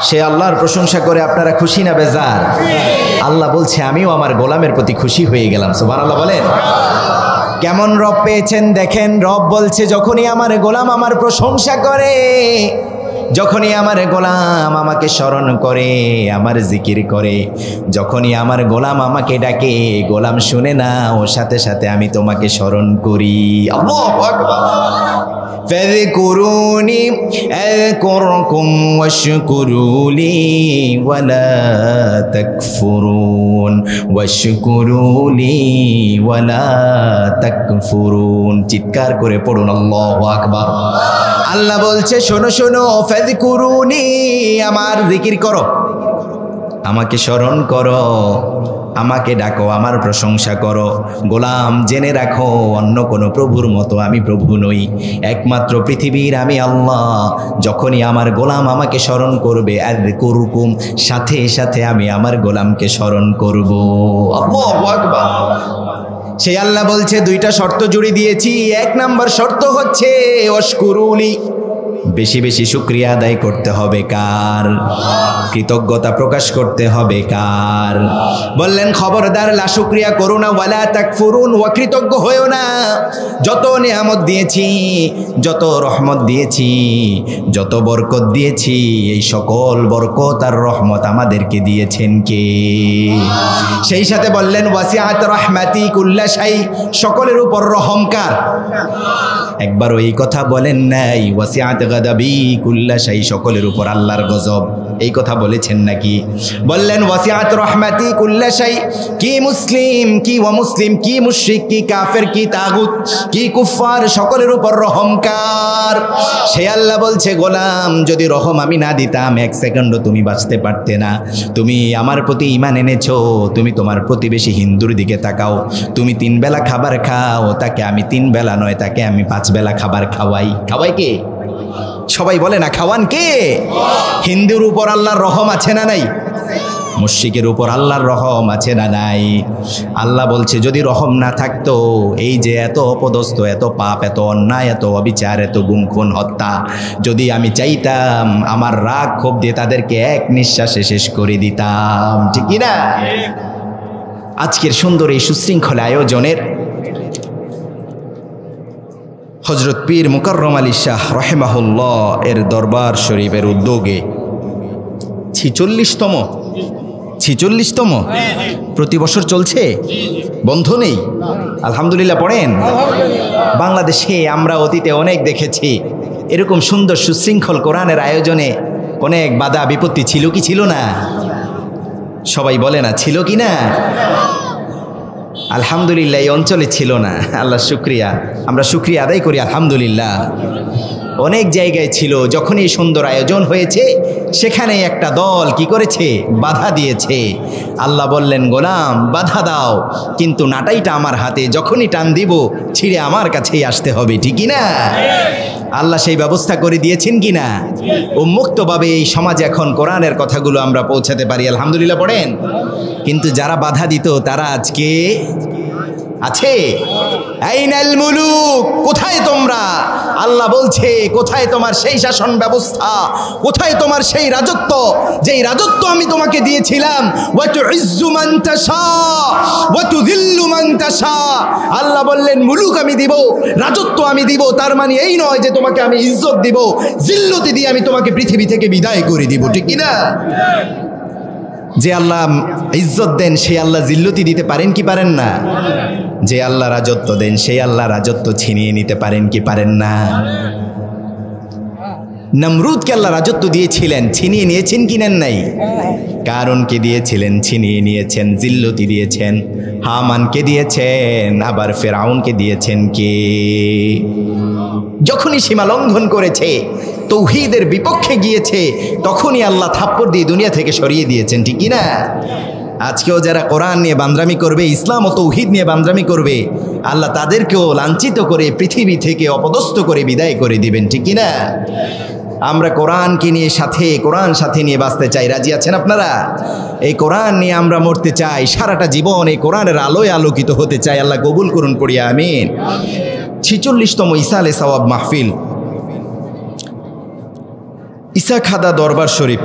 সে আল্লাহর প্রশংসা করে আপনারা খুশি না বেজার? আল্লাহ বলছে আমিও আমার গোলামের প্রতি খুশি হয়ে গেলাম। সুবহানাল্লাহ বলেন। কেমন রব পেয়েছেন দেখেন। রব বলছে যখনই আমার গোলাম আমার প্রশংসা করে, যখনই আমার গোলাম আমাকে স্মরণ করে, আমার জিকির করে, যখনই আমার গোলাম আমাকে ডাকে, গোলাম শুনে না ওর সাথে সাথে আমি তোমাকে স্মরণ করি। আল্লাহু আকবার। ফাযকুরুনি আযকুরকুম ওয়াশকুরুলি ওয়ালা তাকফুরুন ওয়াশকুরুলি ওয়ালা তাকফুরুন। চিৎকার করে পড়ুন আল্লাহু আকবার। আল্লাহ বলছে শোনো শোনো, ফাযকুরুনি, আমার জিকির করো, আমাকে স্মরণ করো, আমাকে ডাকো, আমার প্রশংসা করো। গোলাম জেনে রাখো অন্য কোনো প্রভুর মতো আমি প্রভু নই, একমাত্র পৃথিবীর আমি আল্লাহ। যখনই আমার গোলাম আমাকে স্মরণ করবে, আযকুরকুম, সাথে সাথে আমি আমার গোলামকে স্মরণ করব। আল্লাহু আকবার। সেই আল্লাহ বলছে দুইটা শর্ত জুড়ে দিয়েছি। এক নাম্বার শর্ত হচ্ছে ওয়াশকুরুলি, বেশি বেশি শুকরিয়া আদায় করতে হবে কার? কৃতজ্ঞতা প্রকাশ করতে হবে কার? বললেন খবরদার লা শুকরিয়া করো না, ওয়ালা তাকফুরুন, অকৃতজ্ঞ হয়েও না। যত নিয়ামত দিয়েছি, যত রহমত দিয়েছি, যত বরকত দিয়েছি, এই সকল বরকত আর রহমত আমাদেরকে দিয়েছেন কে? সেই সাথে বললেন ওয়াসিআত রাহমাতি কুল্লা শাই, সকলের উপর রহম কার? একবারও এই কথা বলেন নাই ওয়াসিআত গাদাবি কুল্লা শাই, সকলের উপর আল্লাহর গজব, এই কথা বলেছেন নাকি? বললেন ওয়াসিআত রাহমাতি কুল্লা শাই। কি মুসলিম, কি অমুসলিম, কি মুশরিক, কি কাফের, কি তাগুত, কি কুফফার, সকলের উপর রহম কার? সে আল্লাহ বলছে গোলাম যদি রহম আমি না দিতাম এক সেকেন্ডও তুমি বাঁচতে পারতে না। তুমি আমার প্রতি ঈমান এনেছো, তুমি তোমার প্রতিবেশী হিন্দুর দিকে তাকাও, তুমি 3 বেলা খাবার খাও, তাকে আমি 3 বেলা নয়, তাকে আমি 5 বেলা খাবার খাওয়াই। খাওয়াই কে? সবাই বলে না খাওয়ান কে? হিন্দুর উপর আল্লাহর রহম আছে না নাই? মুশরিকের উপর আল্লাহর রহম আছে না নাই? আল্লাহ বলছে যদি রহম না থাকতো, এই যে এত অপদস্থ, এত পাপ, এত অন্যায়, এত অবিচার, এত গুম খুন হত্যা, যদি আমি চাইতাম আমার রাগ ক্ষোভ দিয়ে তাদেরকে এক নিঃশ্বাসে শেষ করে দিতাম। ঠিক কি না? আজকের সুন্দর এই সুশৃঙ্খল আয়োজনের হযরত পীর মুকাররম আলী শাহ রাহিমাহুল্লাহ এর দরবার শরীফের উদ্যোগে 46তম প্রতি বছর চলছে, বন্ধ নেই। আলহামদুলিল্লাহ পড়েন। বাংলাদেশে আমরা অতীতে অনেক দেখেছি এরকম সুন্দর সুশৃঙ্খল কোরআনের আয়োজনে অনেক বাধা বিপত্তি ছিল কি ছিল না? সবাই বলে না ছিল কি না? আলহামদুলিল্লাহ এই অঞ্চলে ছিল না। আল্লাহ শুকরিয়া, আমরা শুকরিয়া আদায় করি আলহামদুলিল্লাহ। অনেক জায়গায় ছিল, যখনই সুন্দর আয়োজন হয়েছে সেখানে একটা দল কি করেছে? বাধা দিয়েছে। আল্লাহ বললেন গোলাম বাধা দাও, কিন্তু নাটাইটা আমার হাতে, যখনই টান দিব ছিঁড়ে আমার কাছেই আসতে হবে। ঠিকই না? আল্লাহ সেই ব্যবস্থা করে দিয়েছেন কি না? উন্মুক্তভাবে এই সমাজে এখন কোরআনের কথাগুলো আমরা পৌঁছাতে পারি আলহামদুলিল্লাহ পড়েন। কিন্তু যারা বাধা দিত তারা আজকে আছে? আইনাল মুলুক, কোথায় তোমরা? আল্লাহ বলছে কোথায় তোমার সেই শাসন ব্যবস্থা, কোথায় তোমার সেই রাজত্ব, যেই রাজত্ব আমি তোমাকে দিয়েছিলাম? ওয়া তুইজ্জু মান তাশা ওয়া তুযিল্লু মান তাশা। আল্লাহ বললেন মুলুক আমি দিব, রাজত্ব আমি দিব, তার মানে এই নয় যে তোমাকে আমি ইজ্জত দিব, জিল্লতি দিয়ে আমি তোমাকে পৃথিবী থেকে বিদায় করে দিব। ঠিক কি না? যে আল্লাহ ইজ্জত দেন সেই আল্লাহ জিল্লতি দিতে পারেন কি পারেন না? যে আল্লাহ রাজত্ব দেন সেই আল্লাহ রাজত্ব ছিনিয়ে নিতে পারেন কি পারেন না? নমরুদকে আল্লাহ রাজত্ব দিয়েছিলেন, ছিনিয়ে নিয়েছেন কি নেন নাই? কারণকে দিয়েছিলেন, ছিনিয়ে নিয়েছেন, জিল্লতি দিয়েছেন। হামানকে দিয়েছেন, আবার ফেরাউনকে দিয়েছেন কে? যখনই সীমা লঙ্ঘন করেছে, তৌহিদের বিপক্ষে গিয়েছে, তখনই আল্লাহ থাপ্পড় দিয়ে দুনিয়া থেকে সরিয়ে দিয়েছেন। ঠিক কি না? আজকেও যারা কোরআন নিয়ে বান্দ্রামি করবে, ইসলাম ও তৌহিদ নিয়ে বান্দ্রামি করবে, আল্লাহ তাদেরকেও লাঞ্ছিত করে পৃথিবী থেকে অপদস্থ করে বিদায় করে দিবেন। ঠিক কি না? আমরা কোরআনকে নিয়ে কোরআন সাথে নিয়ে বাঁচতে চাই। রাজি আছেন আপনারা? এই কোরআন নিয়ে আমরা মরতে চাই, সারাটা জীবন এই কোরআনের আলোয় আলোকিত হতে চাই। আল্লাহ কবুল করুন পড়িয়া আমিন। 46তম ইসালে সওয়াব মাহফিল ইসাখাদা দরবার শরীফ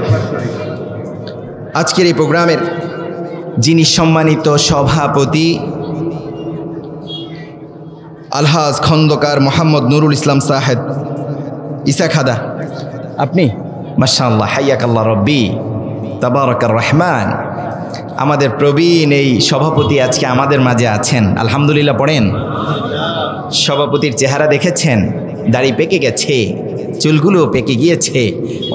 আজকের এই প্রোগ্রামের যিনি সম্মানিত সভাপতি আলহাজ খন্দকার মোহাম্মদ নুরুল ইসলাম সাহেব ইসাখাদা, আপনি মাশাআল্লাহ, হাইয়াকাল্লাহ রব্বি তাবারাকার রহমান। আমাদের প্রবীণ এই সভাপতি আজকে আমাদের মাঝে আছেন, আলহামদুলিল্লাহ পড়েন। সভাপতির চেহারা দেখেছেন, দাড়ি পেকে গেছে, চুলগুলো পেকে গিয়েছে।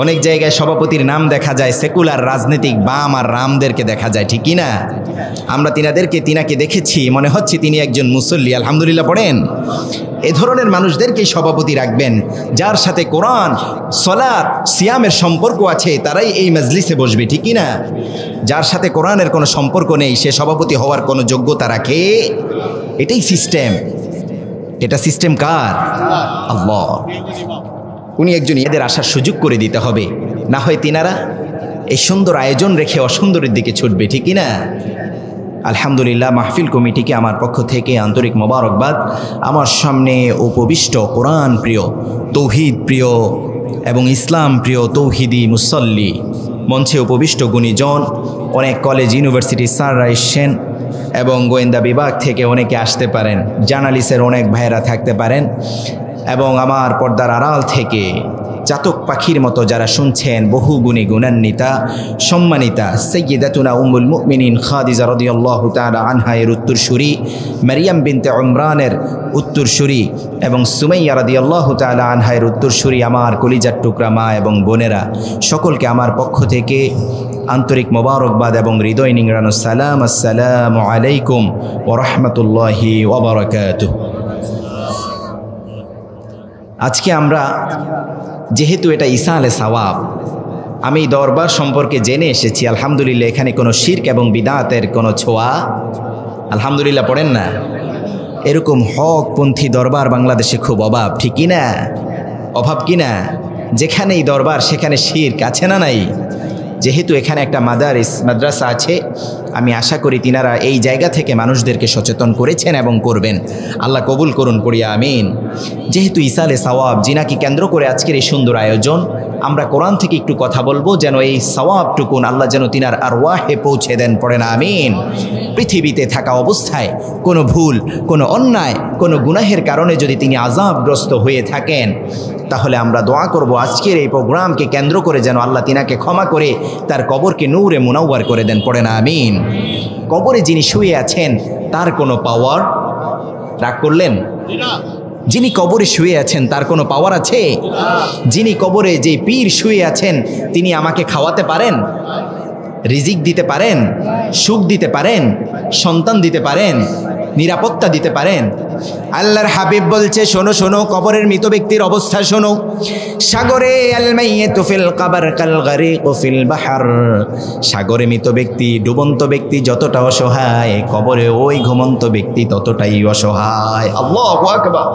অনেক জায়গায় সভাপতির নাম দেখা যায়, সেকুলার রাজনৈতিক বাম আর রামদেরকে দেখা যায়, ঠিক কি না? আমরা তিনাকে দেখেছি, মনে হচ্ছে তিনি একজন মুসল্লি, আলহামদুলিল্লাহ পড়েন। এ ধরনের মানুষদেরকেই সভাপতি রাখবেন, যার সাথে কোরআন, সলাত, সিয়ামের সম্পর্ক আছে, তারাই এই মজলিসে বসবে, ঠিক কি না? যার সাথে কোরআনের কোনো সম্পর্ক নেই, সে সভাপতি হওয়ার কোনো যোগ্যতা রাখে? এটাই সিস্টেম। এটা সিস্টেম কার? আল্লাহ। উনি একজন এদের আসার সুযোগ করে দিতে হবে, না হয় তিনারা এই সুন্দর আয়োজন রেখে অসুন্দরের দিকে ছুটবে, ঠিক কি না? আলহামদুলিল্লাহ, মাহফিল কমিটিকে আমার পক্ষ থেকে আন্তরিক মোবারকবাদ। আমার সামনে উপবিষ্ট কোরআন প্রিয়, তৌহিদ প্রিয় এবং ইসলাম প্রিয় তৌহিদি মুসল্লি, মঞ্চে উপবিষ্ট গুণীজন, অনেক কলেজ ইউনিভার্সিটি স্যাররা এসছেন এবং গোয়েন্দা বিভাগ থেকে অনেকে আসতে পারেন, জার্নালিস্টের অনেক ভাইয়েরা থাকতে পারেন, এবং আমার পর্দার আড়াল থেকে চাতক পাখির মতো যারা শুনছেন, বহু গুণী গুণান্বিতা সম্মানিতা সাইয়্যিদাতুনা উম্মুল মুমিনিন খাদিজা রাদিয়াল্লাহু তাআলা আনহা এর উত্তরসূরি, মারিয়াম বিনতে উমরানের উত্তরসূরি এবং সুমাইয়া রাদিয়াল্লাহু তাআলা আনহা এর উত্তরসূরি আমার কলিজার টুকরা মা এবং বোনেরা, সকলকে আমার পক্ষ থেকে আন্তরিক মোবারকবাদ এবং হৃদয় নিংড়ানো সালাম। আসসালামু আলাইকুম ওয়া রাহমাতুল্লাহি ওয়া বারাকাতুহু। আজকে আমরা, যেহেতু এটা ঈসা আলাইহিস সাওয়াব, আমি দরবার সম্পর্কে জেনে এসেছি, আলহামদুলিল্লাহ এখানে কোনো শিরক এবং বিদআতের কোনো ছোঁয়া, আলহামদুলিল্লাহ পড়েন না, এরকম হকপন্থী দরবার বাংলাদেশে খুব অভাব, ঠিক কি না? অভাব কি না? যেখানেই দরবার সেখানে শিরক আছে না নাই? যেহেতু এখানে একটা মাদ্রাসা আছে, আমি আশা করি তিনারা এই জায়গা থেকে মানুষদেরকে সচেতন করেছেন এবং করবেন। আল্লাহ কবুল করুন, পড়িয়া আমিন। যেহেতু ঈসা আলাইহিস সাওয়াব জিনাকে কেন্দ্র করে আজকের এই সুন্দর আয়োজন, আমরা কোরআন থেকে একটু কথা বলবো, যেন এই সওয়াবটুকুন আল্লাহ যেন তিনার আরওয়াহে পৌঁছে দেন, পড়েন আমিন। পৃথিবীতে থাকা অবস্থায় কোনো ভুল, কোনো অন্যায়, কোনো গুনাহের কারণে যদি তিনি আযাবগ্রস্ত হয়ে থাকেন, তাহলে আমরা দোয়া করব আজকের এই প্রোগ্রামকে কেন্দ্র করে যেন আল্লাহ তিনাকে ক্ষমা করে তার কবরকে নূরে মুনাওয়ার করে দেন, পড়েন আমিন। কবরে যিনি শুয়ে আছেন তার কোনো পাওয়ার, রাগ করলেন? যিনি কবরে শুয়ে আছেন তার কোনো পাওয়ার আছে? যিনি কবরে, যে পীর শুয়ে আছেন, তিনি আমাকে খাওয়াতে পারেন, রিজিক দিতে পারেন, সুখ দিতে পারেন, সন্তান দিতে পারেন, নিরাপত্তা দিতে পারেন? আল্লাহর হাবিব বলছে, শোনো শোনো, কবরের মৃত ব্যক্তির অবস্থা শোনো। সাগরে আল মাইয়িতু ফিল কবর কাল গারিকু ফিল বাহর, সাগরে মৃত ব্যক্তি, ডুবন্ত ব্যক্তি যতটা অসহায়, কবরে ওই ঘুমন্ত ব্যক্তি ততটাই অসহায়। আল্লাহু আকবার।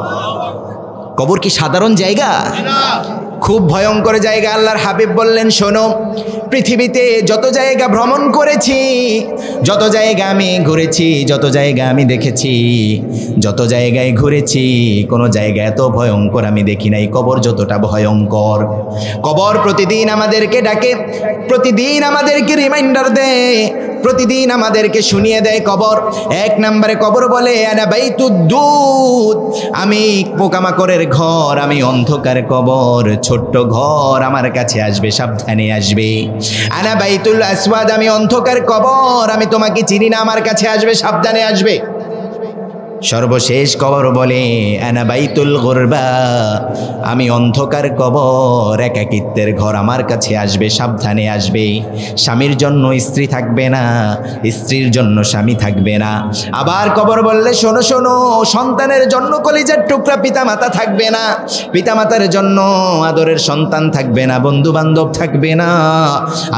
কবর কি সাধারণ জায়গা? খুব ভয়ঙ্কর জায়গা। আল্লাহর হাবিব বললেন, শোনো, পৃথিবীতে যত জায়গা ভ্রমণ করেছি, যত জায়গা আমি ঘুরেছি, যত জায়গা আমি দেখেছি, যত জায়গায় ঘুরেছি, কোনো জায়গা এত ভয়ঙ্কর আমি দেখি নাই কবর যতটা ভয়ঙ্কর। কবর প্রতিদিন আমাদেরকে ডাকে, প্রতিদিন আমাদেরকে রিমাইন্ডার দেয়, প্রতিদিন আমাদেরকে শুনিয়ে দেয়। কবর এক নম্বরে কবর বলে, আনা বাইতুদ্দুদ, আমি পোকামাকড়ের ঘর, আমি অন্ধকার কবর, ছোট্ট ঘর, আমার কাছে আসবে, সাবধানে আসবে। আনা বাইতুল আসওয়াদ, আমি অন্ধকার কবর, আমি তোমাকে চিনি না, আমার কাছে আসবে, সাবধানে আসবে। সর্বশেষ কবর বলে, আনা বাইতুল গুরবা, আমি অন্ধকার কবর, একাকিত্বের ঘর, আমার কাছে আসবে, সাবধানে আসবে। স্বামীর জন্য স্ত্রী থাকবে না, স্ত্রীর জন্য স্বামী থাকবে না। আবার কবর বললে, শোনো শোনো, সন্তানের জন্য কলিজার টুকরা পিতামাতা থাকবে না, পিতামাতার জন্য আদরের সন্তান থাকবে না, বন্ধু বান্ধব থাকবে না।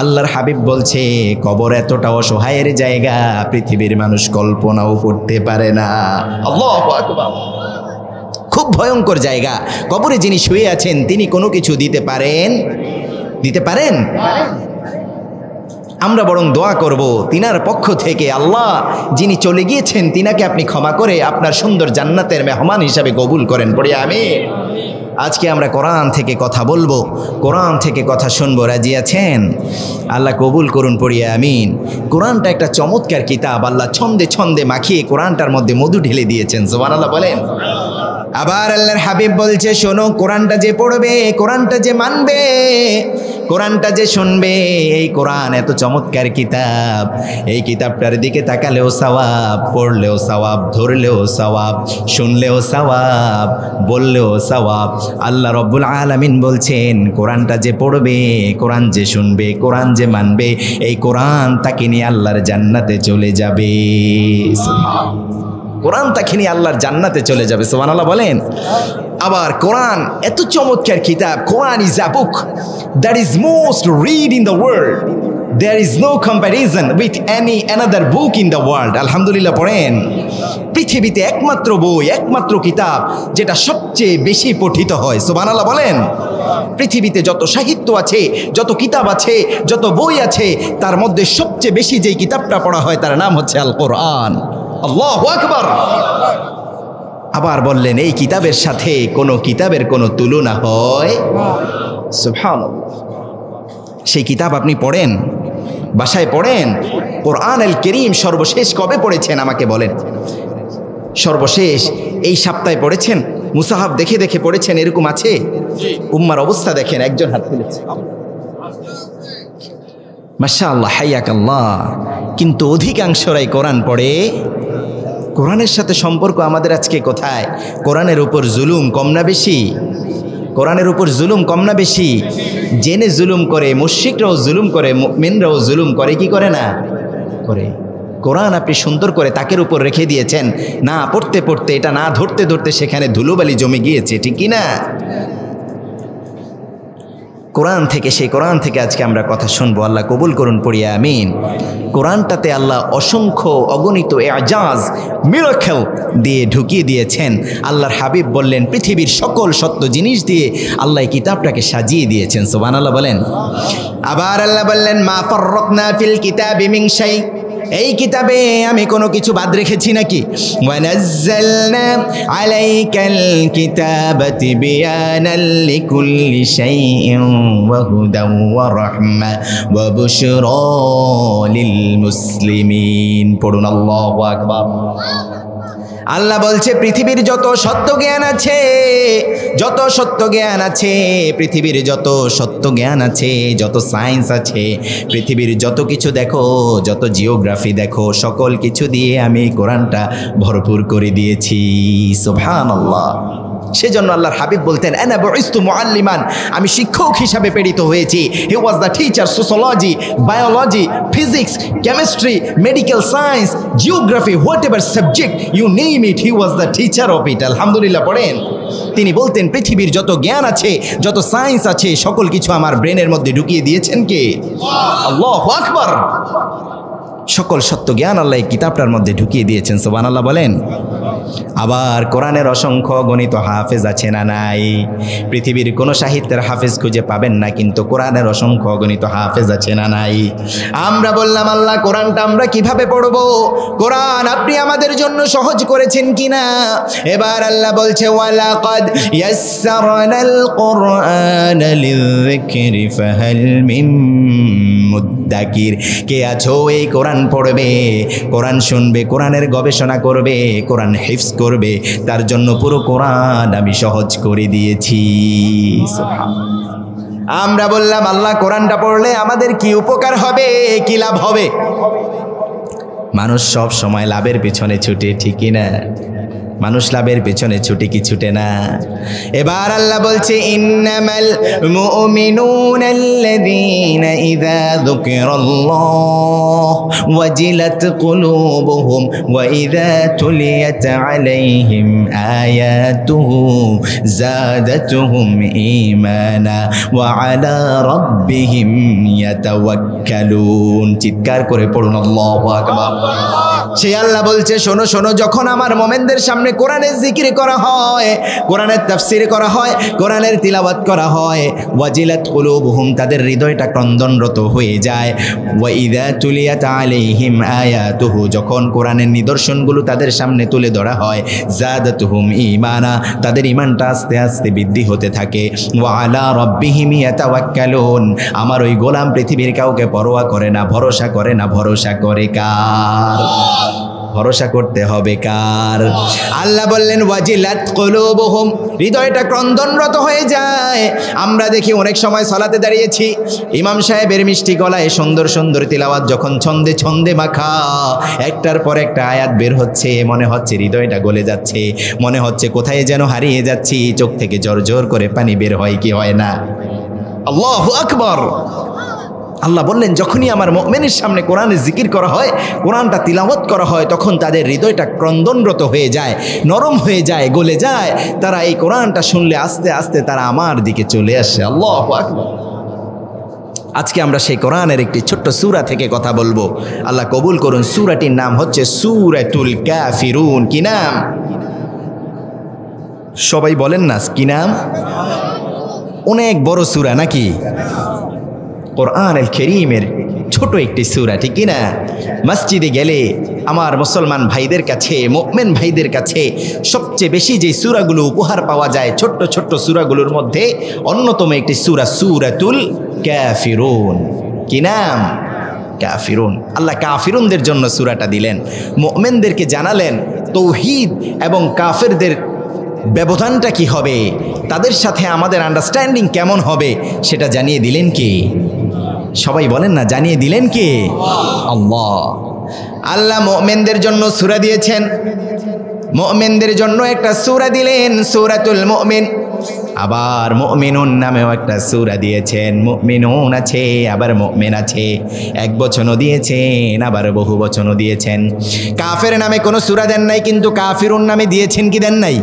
আল্লাহর হাবিব বলছে, কবর এতটা অসহায়ের জায়গা পৃথিবীর মানুষ কল্পনাও করতে পারে না। আল্লাহু আকবার। খুব ভয়ঙ্কর জায়গা। কবরে যিনি শুয়ে আছেন তিনি কোনো কিছু দিতে পারেন? দিতে পারেন? আমরা বরং দোয়া করব তিনার পক্ষ থেকে, আল্লাহ যিনি চলে গিয়েছেন তিনাকে আপনি ক্ষমা করে আপনার সুন্দর জান্নাতের মেহমান হিসাবে কবুল করেন, পড়ে আমিন। আজকে আমরা কোরআন থেকে কথা বলবো, কোরআন থেকে কথা শুনবো। রাজি আছেন? আল্লাহ কবুল করুন, পড়িয়ে আমিন। কোরআনটা একটা চমৎকার কিতাব, আল্লাহ ছন্দে ছন্দে মাখিয়ে কোরআনটার মধ্যে মধু ঢেলে দিয়েছেন। সুবহানাল্লাহ বলেন। আবার আল্লাহর হাবিব বলছে, শোনো, কোরআনটা যে পড়বে, কোরআনটা যে মানবে, কোরআনটা যে শুনবে, এই কোরআন এত চমৎকার কিতাব, এই কিতাবটার দিকে তাকালেও সওয়াব, পড়লেও সওয়াব, ধরলেও সওয়াব, শুনলেও সওয়াব, বললেও সওয়াব। আল্লাহ রব্বুল আলামিন বলছেন, কোরআনটা যে পড়বে, কোরআন যে শুনবে, কোরআন যে মানবে, এই কোরআন তাকে নিয়ে আল্লাহর জান্নাতে চলে যাবে। কোরআন তাকে নিয়ে আল্লাহর জান্নাতে চলে যাবে। সুবহানাল্লাহ বলেন। আবার কোরআন এত চমৎকার কিতাব, Quran is a book that is most read in the world. There is no comparison with any another book in the world. আলহামদুলিল্লাহ পড়েন। পৃথিবীতে একমাত্র বই, একমাত্র কিতাব যেটা সবচেয়ে বেশি পঠিত হয়। সুবহানাল্লাহ বলেন। পৃথিবীতে যত সাহিত্য আছে, যত কিতাব আছে, যত বই আছে, তার মধ্যে সবচেয়ে বেশি যেই কিতাবটা পড়া হয় তার নাম হচ্ছে আল কোরআন। আল্লাহু আকবার। আবার বললেন, এই কিতাবের সাথে কোনো কিতাবের কোনো তুলনা হয়? সুবহানাল্লাহ। সেই কিতাব আপনি পড়েন, বাসায় পড়েন। কোরআন আল কারীম সর্বশেষ কবে পড়েছেন আমাকে বলেন? সর্বশেষ এই সপ্তাহে পড়েছেন? মুসাহাফ দেখে দেখে পড়েছেন, এরকম আছে? উম্মার অবস্থা দেখেন, একজন হাত তুলেছে। মাশাআল্লাহ, হাইয়াকাল্লাহ। কিন্তু অধিকাংশরাই কোরআন পড়ে। কোরআনের সাথে সম্পর্ক আমাদের আজকে কোথায়? কোরআনের উপর জুলুম কম না বেশি? কোরআনের উপর জুলুম কম না বেশি? জেনে জুলুম করে, মুশরিকরাও জুলুম করে, মুমিনরাও জুলুম করে, কি করে না? করে। কোরআন আপনি সুন্দর করে তাকের উপর রেখে দিয়েছেন, না পড়তে পড়তে, এটা না ধরতে ধরতে সেখানে ধুলোবালি জমে গিয়েছে, ঠিক কি না? কোরআন থেকে, সেই কোরআন থেকে আজকে আমরা কথা শুনবো। আল্লাহ কবুল করুন, পড়িয়া আমিন। কোরআনটাতে আল্লাহ অসংখ্য অগণিত এজাজ, মিরাকেল দিয়ে ঢুকিয়ে দিয়েছেন। আল্লাহর হাবিব বললেন, পৃথিবীর সকল সত্য জিনিস দিয়ে আল্লাহ এই কিতাবটাকে সাজিয়ে দিয়েছেন। সুবহানাল্লাহ বলেন। আবার আল্লাহ বললেন, মা ফাররাকনা ফিল কিতাবি মিন শাই, এই কিতাবে আমি কোনো কিছু বাদ রেখেছি নাকি? ওয়ানাজ্জালনা আলাইকাল কিতাবা তিবয়ানাল লিকুল্লি শাইইন ওয়া হুদাও ওয়া রাহমা ওয়া বুশরা লিল মুসলিমিন। পড়ুন আল্লাহু আকবার। আল্লাহ বলছে, পৃথিবীর যত সত্য জ্ঞান আছে, যত সত্য জ্ঞান আছে, পৃথিবীর যত সত্য জ্ঞান আছে, যত সায়েন্স আছে, পৃথিবীর যত কিছু দেখো, যত জিওগ্রাফি দেখো, সকল কিছু দিয়ে আমি কোরআনটা ভরপুর করে দিয়েছি। সুবহানাল্লাহ। সেজন্য আল্লাহর হাবিব বলতেন, আনা বুইস্তু মুআল্লিমান, আমি শিক্ষক হিসাবে প্রেরিত হয়েছি। He was the teacher, sociology, biology, physics, chemistry, medical science, geography, whatever subject you name it, he was the teacher of it. আলহামদুলিল্লাহ পড়েন। তিনি বলতেন, পৃথিবীর যত জ্ঞান আছে, যত সায়েন্স আছে, সকল কিছু আমার ব্রেনের মধ্যে ঢুকিয়ে দিয়েছেন কে? আল্লাহু আকবার। সকল সত্য জ্ঞান আল্লাহ এই কিতাবটার মধ্যে ঢুকিয়ে দিয়েছেন। সুবহানাল্লাহ বলেন। আবার কোরআনের অসংখ্য গণিত হাফেজ আছে না নাই? পৃথিবীর কোনো সাহিত্যের হাফেজ খুঁজে পাবেন না, কিন্তু কোরআনের অসংখ্য গণিত হাফেজ আছে না নাই? আমরা বললাম, আল্লাহ কোরআনটা আমরা কিভাবে পড়ব? কোরআন আপনি আমাদের জন্য সহজ করেছেন কিনা? এবার আল্লাহ বলছে, ওয়ালাকাদ ইয়াসসারনাল কুরআনা লিযিকরি ফাহাল মিন মুদ্দাকির। কে আছো এই কোরআন পড়বে, কোরআন শুনবে, কোরআনের গবেষণা করবে, কোরআন হিফজ করবে, তার জন্য পুরো কোরআন আমি সহজ করে দিয়েছি। আমরা বললাম, আল্লাহ কোরআনটা পড়লে আমাদের কি উপকার হবে, কি লাভ হবে? মানুষ সব সময় লাভের পেছনে ছুটে, ঠিকই না? মানুষ লাভের পেছনে ছুটে কি ছুটে না? এবার আল্লাহ বলছে, ইন্নামাল মুমিনুনাল্লাযীনা ইযা যুকিরাল্লাহ ওয়াজিলাত কুলুবুহুম ওয়া ইযা তুলিয়াত আলাইহিম আয়াতুহু যাদাতুহুম ঈমানা ওয়া আলা রাব্বিহিম ইয়াতাওয়াক্কালুন। চিৎকার করে পড়ুন আল্লাহু আকবার। সেই আল্লাহ বলছে, শোনো শোনো, যখন আমার মোমেনদের সামনে সামনে কোরআনের জিকির করা হয়, কোরআনের তাফসীর করা হয়, কোরআনের তিলাওয়াত করা হয়, ওয়াজিলাত কুলুবুহুম, তাদের হৃদয়টা ক্রন্দনরত হয়ে যায়। ওয়া ইযা তুলিয়াত আলাইহিম আয়াতুহু, যখন কোরআনের নিদর্শনগুলো তাদের সামনে তুলে ধরা হয়, যাদাতুহুম ঈমানা, তাদের ঈমানটা আস্তে আস্তে বৃদ্ধি হতে থাকে। ওয়া আলা রাব্বিহিম ইয়াতাওয়াক্কালুন, আমার ওই গোলাম পৃথিবীর কাউকে পরোয়া করে না, ভরসা করে না, ভরসা করে কার? ভরসা করতে হবে কার? আল্লাহ বললেন ওয়াজিলাত কুলুবুহুম, হৃদয়টা ক্রন্দনরত হয়ে যায়। আমরা দেখি অনেক সময় সালাতে দাঁড়িয়েছি, ইমাম সাহেবের মিষ্টি গলায় সুন্দর সুন্দর তিলাওয়াত যখন ছন্দে ছন্দে মাখা, একটার পর একটা আয়াত বের হচ্ছে, মনে হচ্ছে হৃদয়টা গলে যাচ্ছে, মনে হচ্ছে কোথায় যেন হারিয়ে যাচ্ছি, চোখ থেকে জোর জোর করে পানি বের হয় কি হয় না? আল্লাহু আকবার। আল্লাহ বললেন যখনই আমার মুমিনের সামনে কোরআনের জিকির করা হয়, কোরআনটা তিলাওয়াত করা হয়, তখন তাদের হৃদয়টা ক্রন্দনরত হয়ে যায়, নরম হয়ে যায়, গলে যায়। তারা এই কোরআনটা শুনলে আস্তে আস্তে তারা আমার দিকে চলে আসে। আল্লাহু আকবার। আজকে আমরা সেই কোরআনের একটি ছোট্ট সূরা থেকে কথা বলবো। আল্লাহ কবুল করুন। সূরাটির নাম হচ্ছে সূরাতুল কাফিরুন। কি নাম? সবাই বলেন না কি নাম? অনেক বড় সূরা নাকি? কোরআনুল কারীমের ছোট একটি সূরা, ঠিক কি না? মসজিদে গেলে আমার মুসলমান ভাইদের কাছে, মুমিন ভাইদের কাছে সবচেয়ে বেশি যে সূরাগুলো উপহার পাওয়া যায়, ছোট্ট ছোট্ট সূরাগুলোর মধ্যে অন্যতম একটি সূরা সূরাতুল কাফিরুন। কি নাম? কাফিরুন। আল্লাহ কাফিরুনদের জন্য সূরাটা দিলেন, মুমিনদেরকে জানালেন তাওহীদ এবং কাফেরদের ব্যবধানটা কি হবে, তাদের সাথে আমাদের আন্ডারস্ট্যান্ডিং কেমন হবে, সেটা জানিয়ে দিলেন কে? সবাই বলেন না, জানিয়ে দিলেন কে? আল্লাহ। আল্লাহ মুমিনদের জন্য সূরা দিয়েছেন, মুমিনদের জন্য একটা সূরা দিলেন সূরাতুল মুমিন। আবার মুমিনুন নামেও একটা সূরা দিয়েছেন। মুমিনুন আছে, আবার মুমিন আছে। এক বচনও দিয়েছেন, আবার বহু বচনও দিয়েছেন। কাফের নামে কোনো সূরা দেন নাই, কিন্তু কাফিরুন নামে দিয়েছেন কি দেন নাই?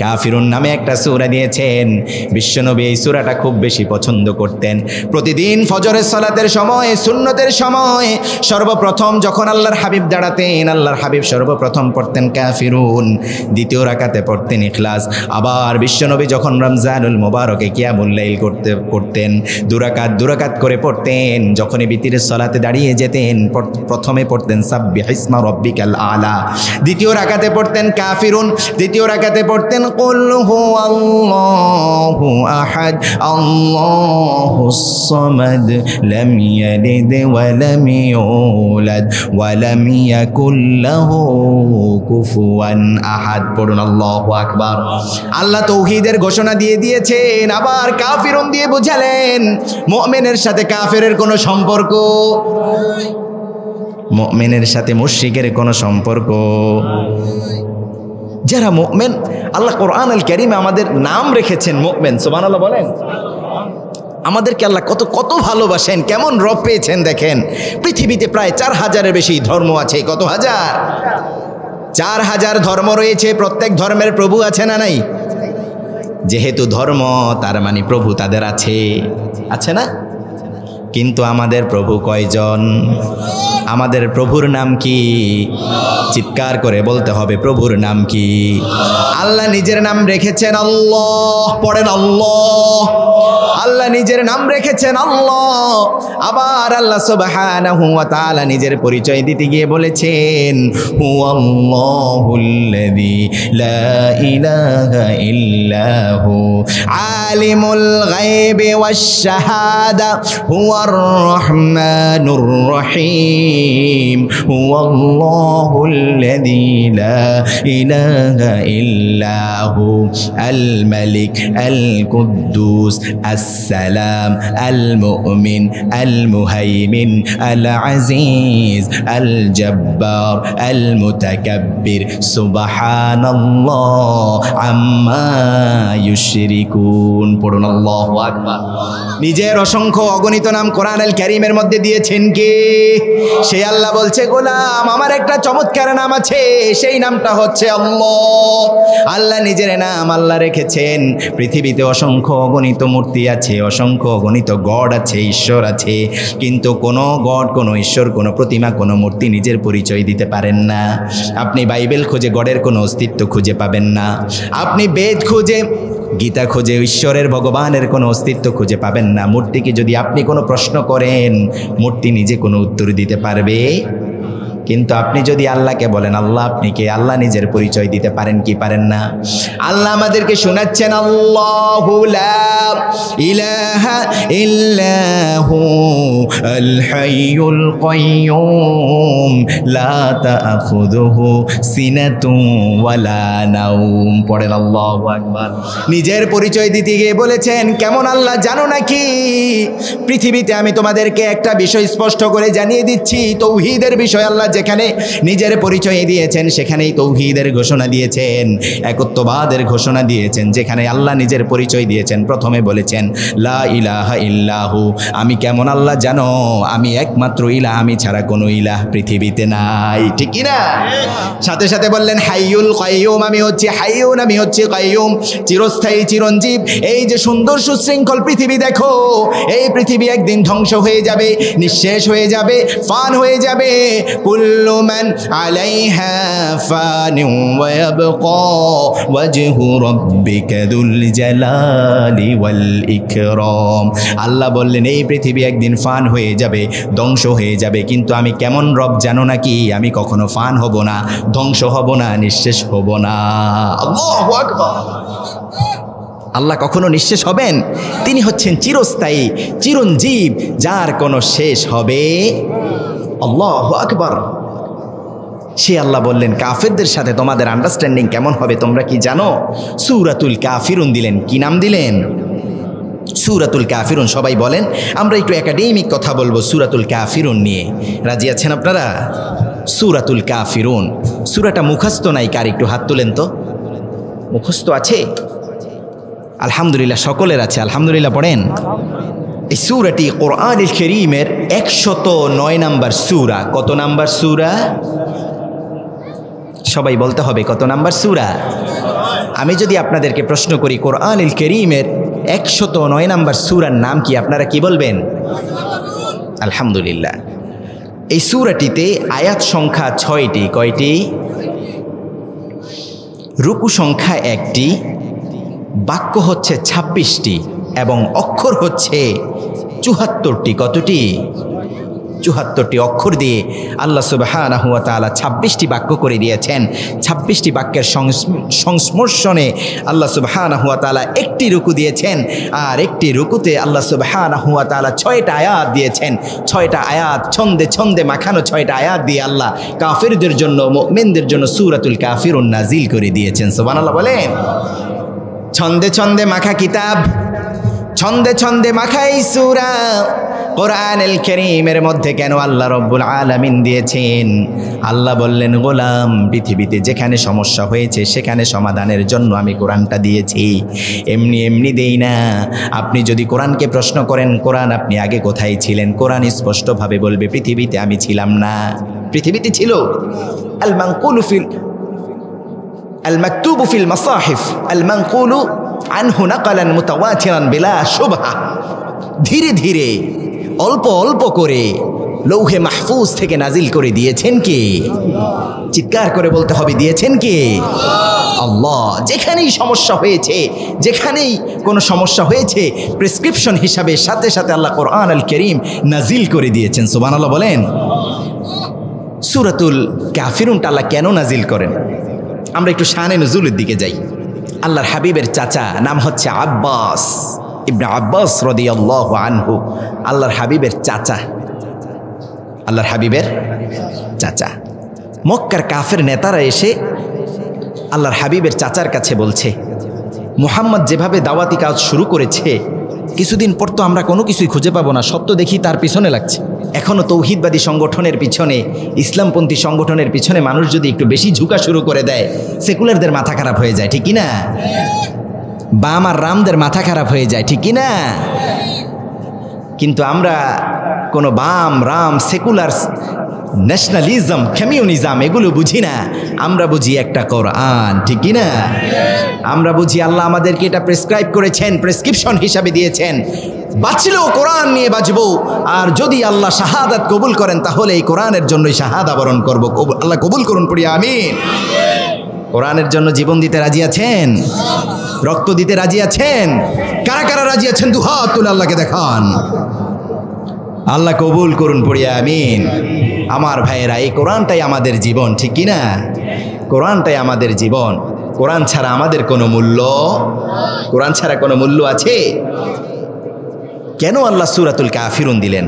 কাফিরুন নামে একটা সূরা দিয়েছেন। বিশ্বনবী এই সূরাটা খুব বেশি পছন্দ করতেন। প্রতিদিন ফজরের সালাতের সময়, সুন্নতের সময় সর্বপ্রথম যখন আল্লাহর হাবিব দাঁড়াতেন, আল্লাহর হাবিব সর্বপ্রথম পড়তেন কাফিরুন, দ্বিতীয় রাকাতে পড়তেন ইখলাস। আবার বিশ্বনবী যখন রমজানুল মুবারকে কিয়ামুল লাইল করতেন, দুরাকাত করে পড়তেন। যখনই বিতিরের সালাতে দাঁড়িয়ে যেতেন, প্রথমে পড়তেন সাব্বিহিসমা রাব্বিকাল আলা, দ্বিতীয় রাকাতে পড়তেন কাফিরুন, তৃতীয় রাকাতে পড়তেন কুল হুয়াল্লাহু আহাদ আল্লাহুস সামাদ লাম ইয়ালিদ ওয়া লাম ইউলাদ ওয়া লাম ইয়াকুল লাহু কুফুয়ান আহাদ। পড়ুন আল্লাহু আকবার। আল্লাহ তাওহীদের ঘোষণা দিয়ে দিয়েছেন, আবার কাফিরুন দিয়ে বুঝালেন মুমিনের সাথে কাফেরের কোনো সম্পর্ক, মুমিনের সাথে মুশরিকের কোনো সম্পর্ক। যারা মুমিন, আল্লাহ কোরআনুল কারীমে আমাদের নাম রেখেছেন মুমিন। সুবহানাল্লাহ বলেন। আমাদেরকে আল্লাহ কত কত ভালোবাসেন, কেমন রব পেয়েছেন দেখেন। পৃথিবীতে প্রায় 4000-এর বেশি ধর্ম আছে। কত হাজার? 4000 ধর্ম রয়েছে। প্রত্যেক ধর্মের প্রভু আছে না নাই? যেহেতু ধর্ম, তার মানে প্রভু তাদের আছে, আছে না? কিন্তু আমাদের প্রভু কয়জন? আমাদের প্রভুর নাম কি? চিৎকার করে বলতে হবে, প্রভুর নাম কি? আল্লাহ নিজের নাম রেখেছেন আল্লাহ। পড়েন আল্লাহ। আল্লাহ নিজের নাম রেখেছেন আল্লাহ। আবার আল্লাহ সুবহানাহু ওয়া তাআলা নিজের পরিচয় দিতে গিয়ে বলেছেন হুয়াল্লাহুল্লাযী লা ইলাহা ইল্লাহু আলিমুল গায়বি ওয়াশ শাহাদা হুয়ার রহমানুর রহিম হুয়াল্লাহুল্লাযী লা ইলাহা ইল্লাহু আল মালিক আল কুদ্দুস السلام المؤمن المهيمن العزيز الجبار المتكبر سبحان الله عما يشركون। পড়ুন আল্লাহু আকবার। নিজের অসংখ্য অগণিত নাম কোরআনুল কারীমের মধ্যে দিয়েছেন কে? সেই আল্লাহ বলছে গোলাম আমার একটা চমৎকার নাম আছে, সেই নামটা হচ্ছে আল্লাহ। আল্লাহ নিজের নাম আল্লাহ রেখেছেন। পৃথিবীতে অসংখ্য অগণিত মূর্তি আছে, অসংখ্য অগণিত গড আছে, ঈশ্বর আছে, কিন্তু কোনো গড, কোনো ঈশ্বর, কোনো প্রতিমা, কোনো মূর্তি নিজের পরিচয় দিতে পারেন না। আপনি বাইবেল খুঁজে গডের কোনো অস্তিত্ব খুঁজে পাবেন না। আপনি বেদ খুঁজে, গীতা খুঁজে ঈশ্বরের, ভগবানের কোনো অস্তিত্ব খুঁজে পাবেন না। মূর্তিকে যদি আপনি কোনো প্রশ্ন করেন, মূর্তি নিজে কোনো উত্তর দিতে পারবে? কিন্তু আপনি যদি আল্লাহকে বলেন আল্লাহ আপনি কে, আল্লাহ নিজের পরিচয় দিতে পারেন কি পারেন না? আল্লাহ আমাদেরকে শোনাচ্ছেন আল্লাহু লা ইলাহা ইল্লাহু আল হাইয়ুল কাইয়্যুম লা তাখুযুহু সিনাতুন ওয়ালা নাওম। পড়েন আল্লাহু আকবার। নিজের পরিচয় দিতে গিয়ে বলেছেন কেমন আল্লাহ জানো নাকি? পৃথিবীতে আমি তোমাদেরকে একটা বিষয় স্পষ্ট করে জানিয়ে দিচ্ছি, তৌহিদের বিষয়। আল্লাহ যেখানে নিজের পরিচয় দিয়েছেন সেখানেই তৌহিদের ঘোষণা দিয়েছেন, একত্ববাদের ঘোষণা দিয়েছেন। যেখানে আল্লাহ নিজের পরিচয় দিয়েছেন, প্রথমে বলেছেন লা ইলাহা ইল্লাহু, আমি কেমন আল্লাহ জানো? আমি একমাত্র ইলাহ, আমি ছাড়া কোনো ইলাহ পৃথিবীতে নাই, ঠিক কি না? সাথে সাথে বললেন হাইয়ুল কাইয়্যুম, আমি হচ্ছি হাইয়ুন, আমি হচ্ছি কাইয়্যুম, চিরস্থায়ী চিরঞ্জীব। এই যে সুন্দর সুশৃঙ্খল পৃথিবী দেখো, এই পৃথিবী একদিন ধ্বংস হয়ে যাবে, নিঃশেষ হয়ে যাবে, ফান হয়ে যাবে। কুল্লু মান আলাইহা ফানিন ওয়া ইয়াবকা ওয়াজহু রাব্বিকা যুল জালালি ওয়াল ইকরাম। আল্লাহ বললেন এই পৃথিবী একদিন ফান হয়ে যাবে, ধ্বংস হয়ে যাবে, কিন্তু আমি কেমন রব জানো নাকি? আমি কখনো ফান হব না, ধ্বংস হব না, নিঃশেষ হব না। আল্লাহু আকবার। আল্লাহ কখনো নিঃশেষ হবেন? তিনি হচ্ছেন চিরস্থায়ী চিরঞ্জীব, যার কোনো শেষ হবে। আল্লাহু আকবার। সে আল্লাহ বললেন কাফেরদের সাথে তোমাদের আন্ডারস্ট্যান্ডিং কেমন হবে তোমরা কি জানো? সূরাতুল কাফিরুন দিলেন। কি নাম দিলেন? সূরাতুল কাফিরুন। সবাই বলেন, আমরা একটু একাডেমিক কথা বলবো সূরাতুল কাফিরুন নিয়ে। রাজি আছেন আপনারা? সূরাতুল কাফিরুন। সূরাটা মুখস্থ নাই কার? একটু হাত তুলেন তো। মুখস্থ আছে? আলহামদুলিল্লাহ, সকলের আছে। আলহামদুলিল্লাহ পড়েন। এই সূরাটি কোরআনুল কারীমের 109 নাম্বার সূরা। কত নাম্বার সূরা? সবাই বলতে হবে কত নাম্বার সূরা। আমি যদি আপনাদেরকে প্রশ্ন করি কোরআনুল কারীমের 109 নাম্বার সূরার নাম কি, আপনারা কি বলবেন? আলহামদুলিল্লাহ। এই সূরাটিতে আয়াত সংখ্যা 6টি। কয়টি? রুকু সংখ্যা 1টি, বাক্য হচ্ছে 26টি এবং অক্ষর হচ্ছে 74টি। কতটি? 74টি অক্ষর দিয়ে আল্লাহ সুবহানাহু ওয়া তাআলা 26টি বাক্য করে দিয়েছেন। 26টি বাক্যের সংস্পর্শনে আল্লাহ সুবহানাহু ওয়া তাআলা একটি রুকু দিয়েছেন, আর একটি রুকুতে আল্লাহ সুবহানাহু ওয়া তাআলা 6টা আয়াত দিয়েছেন। 6টা আয়াত ছন্দে ছন্দে মাখানো 6টা আয়াত দিয়ে আল্লাহ কাফিরদের জন্য, মুমিনদের জন্য সূরাতুল কাফিরুন নাজিল করে দিয়েছেন। সুবহানাল্লাহ বলেন। ছন্দে ছন্দে মাখা কিতাব, ছন্দে ছন্দে মাখা এই সূরা কোরআনুল কারীমের মধ্যে কেন আল্লাহ রব্বুল আলামিন দিয়েছেন? আল্লাহ বললেন গোলাম পৃথিবীতে যেখানে সমস্যা হয়েছে সেখানে সমাধানের জন্য আমি কোরআনটা দিয়েছি, এমনি এমনি দেই না। আপনি যদি কোরআনকে প্রশ্ন করেন কোরআন আপনি আগে কোথায় ছিলেন, কোরআন স্পষ্টভাবে বলবে পৃথিবীতে আমি ছিলাম না। পৃথিবীতে ছিল আল মানকুলু ফিল المكتوب في المصاحف المنقول عنه نقلا متواترا بلا شبهة। ধীরে ধীরে অল্প অল্প করে লৌহে মাহফুজ থেকে নাজিল করে দিয়েছেন কে? চিৎকার করে বলতে হবে দিয়েছেন কে? আল্লাহ। যেখানেই সমস্যা হয়েছে, যেখানেই কোনো সমস্যা হয়েছে, প্রেসক্রিপশন হিসাবে সাথে সাথে আল্লাহ কোরআনুল কারীম নাজিল করে দিয়েছেন। সুবহানাল্লাহ বলেন। সূরাতুল কাফিরুনটা আল্লাহ কেন নাজিল করেন? আমরা একটু শানে নুজুলের দিকে যাই। আল্লাহর হাবিবের চাচা নাম হচ্ছে আব্বাস ইবনে আব্বাস রাদিয়াল্লাহু আনহু। আল্লাহর হাবিবের চাচা, আল্লাহর হাবিবের চাচা। মক্কার কাফের নেতারা এসে আল্লাহর হাবিবের চাচার কাছে বলছে মুহাম্মদ যেভাবে দাওয়াতি কাজ শুরু করেছে কিছুদিন পর তো আমরা কোনো কিছুই খুঁজে পাবো না, সত্য দেখি তার পিছনে লাগছে। এখনও তৌহিদবাদী সংগঠনের পিছনে, ইসলামপন্থী সংগঠনের পিছনে মানুষ যদি একটু বেশি ঝুঁকা শুরু করে দেয় সেকুলারদের মাথা খারাপ হয়ে যায়, ঠিক কিনা? বাম আর রামদের মাথা খারাপ হয়ে যায়, ঠিক কিনা? কিন্তু আমরা কোনো বাম রাম সেকুলার ন্যাশনালিজম, কমিউনিজম এগুলো বুঝি না। আমরা বুঝি একটা কোরআন, ঠিক কি না? আমরা বুঝি আল্লাহ আমাদেরকে এটা প্রেসক্রাইব করেছেন, প্রেসক্রিপশন হিসাবে দিয়েছেন, বাঁচলেও কোরআন নিয়ে বাঁচবো। আর যদি আল্লাহ শাহাদাত কবুল করেন তাহলে এই কোরআনের জন্যই শাহাদা বরণ করবো। আল্লাহ কবুল করুন, পড়ি আমিন। কোরআনের জন্য জীবন দিতে রাজি আছেন? রক্ত দিতে রাজি আছেন? কারা কারা রাজি আছেন দুহাত তুলে আল্লাহকে দেখান। আল্লাহ কবুল করুন, পড়ি আমিন। আমার ভাইয়েরা, এই কোরআনটাই আমাদের জীবন, ঠিক কি না? কোরআনটাই আমাদের জীবন। কোরআন ছাড়া আমাদের কোনো মূল্য, কোরআন ছাড়া কোনো মূল্য আছে? কেন আল্লাহ সূরাতুল কাফিরুন দিলেন?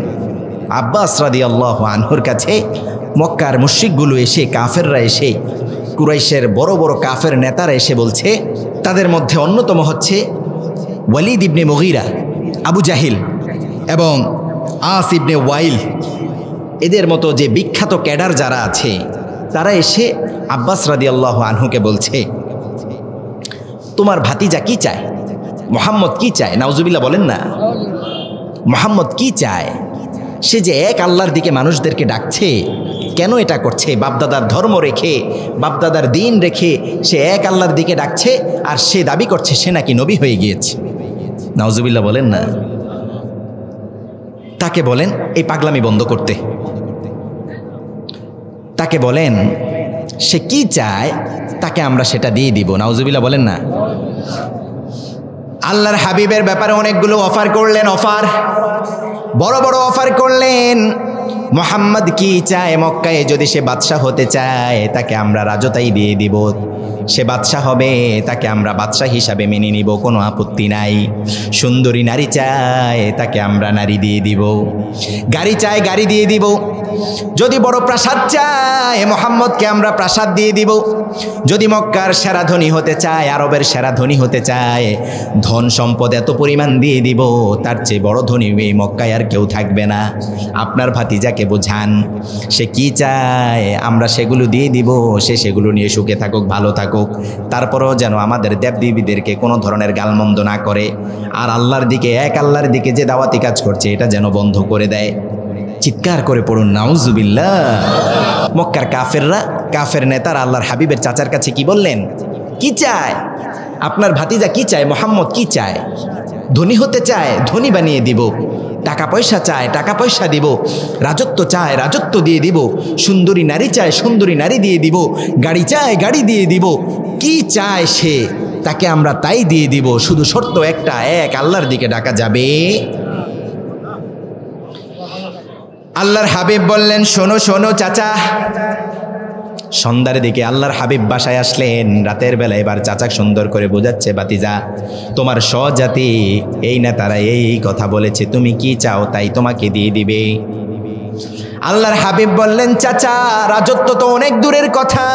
আব্বাস রাদিয়াল্লাহু আনহুর কাছে মক্কার মুশরিকগুলো এসে, কাফেররা এসে, কুরাইশের বড় বড় কাফের নেতারা এসে বলছে, তাদের মধ্যে অন্যতম হচ্ছে ওয়ালিদ ইবনে মুগীরা, আবু জাহিল এবং আস ইবনে ওয়াইল, এদের মতো যে বিখ্যাত ক্যাডার যারা আছে, তারা এসে আব্বাস রাদিয়াল্লাহু আনহুকে বলছে, তোমার ভাতিজা কি চায়? মুহাম্মদ কি চায়? নাউজুবিল্লাহ বলেন না। মুহাম্মদ কি চায়? সে যে এক আল্লাহর দিকে মানুষদেরকে ডাকছে, কেন এটা করছে? বাপদাদার ধর্ম রেখে, বাপদাদার দিন রেখে সে এক আল্লাহর দিকে ডাকছে, আর সে দাবি করছে সে নাকি নবী হয়ে গিয়েছে। নাউজুবিল্লাহ বলেন না। তাকে বলেন এই পাগলামি বন্ধ করতে। তাকে বলেন সে কি চায়, তাকে আমরা সেটা দিয়ে দিব। নাউজুবিল্লাহ বলেন না। আল্লাহর হাবিবের ব্যাপারে অনেকগুলো অফার করলেন, অফার, বড় বড় অফার করলেন। মুহাম্মদ কি চায়? মক্কায় যদি সে বাদশাহ হতে চায়, তাকে আমরা রাজতাই দিয়ে দিব। সে বাদশাহ হবে, তাকে আমরা বাদশাহ হিসাবে মেনে নিব, কোনো আপত্তি নাই। সুন্দরী নারী চায়, তাকে আমরা নারী দিয়ে দিব। গাড়ি চায়, গাড়ি দিয়ে দিব। যদি বড় প্রাসাদ চায়, মুহাম্মদকে আমরা প্রাসাদ দিয়ে দিব। যদি মক্কার সেরা ধনী হতে চায়, আরবের সেরা ধনী হতে চায়, ধন সম্পদ এত পরিমাণ দিয়ে দিব, তার চেয়ে বড় ধনী এই মক্কায় আর কেউ থাকবে না। আপনার ভাতিজাকে বোঝান সে কি চায়, আমরা সেগুলো দিয়ে দিব। সে সেগুলো নিয়ে সুখে থাকুক, ভালো থাকুক। তারপরেও যেন আমাদের দেবদেবীদেরকে কোনো ধরনের গালমন্দ না করে, আর আল্লাহর দিকে, এক আল্লাহর দিকে যে দাওয়াতি কাজ করছে এটা যেন বন্ধ করে দেয়। চিৎকার করে পড়ুন নাউজুবিল্লাহ। মক্কার কাফেররা, কাফের নেতারা আল্লাহর হাবিবের চাচার কাছে কি বললেন? কি চায়? আপনার ভাতিজা কি চায়? মুহাম্মদ কি চায়? ধনী হতে চায়, ধনী বানিয়ে দিব। টাকা পয়সা চায়, টাকা পয়সা দিব। রাজত্ব চায়, রাজত্ব দিয়ে দিব। সুন্দরী নারী চায়, সুন্দরী নারী দিয়ে দিব। গাড়ি চায়, গাড়ি দিয়ে দিব। কি চায় সে, তাকে আমরা তাই দিয়ে দিব। শুধু শর্ত একটা, এক আল্লাহর দিকে ডাকা যাবে। আল্লাহর হাবিব বললেন, শোনো শোনো চাচা। সন্ধ্যার দিকে আল্লাহর হাবিব বাসায় আসলেন। রাতের বেলা এবার চাচা সুন্দর করে বোঝাচ্ছে, বাতিজা তোমার স্বজাতি এই নেতারা এই কথা বলেছে, তুমি কি চাও তাই তোমাকে দিয়ে দিবে। আল্লাহর হাবিব বললেন, চাচা রাজত্ব তো অনেক দূরের কথা,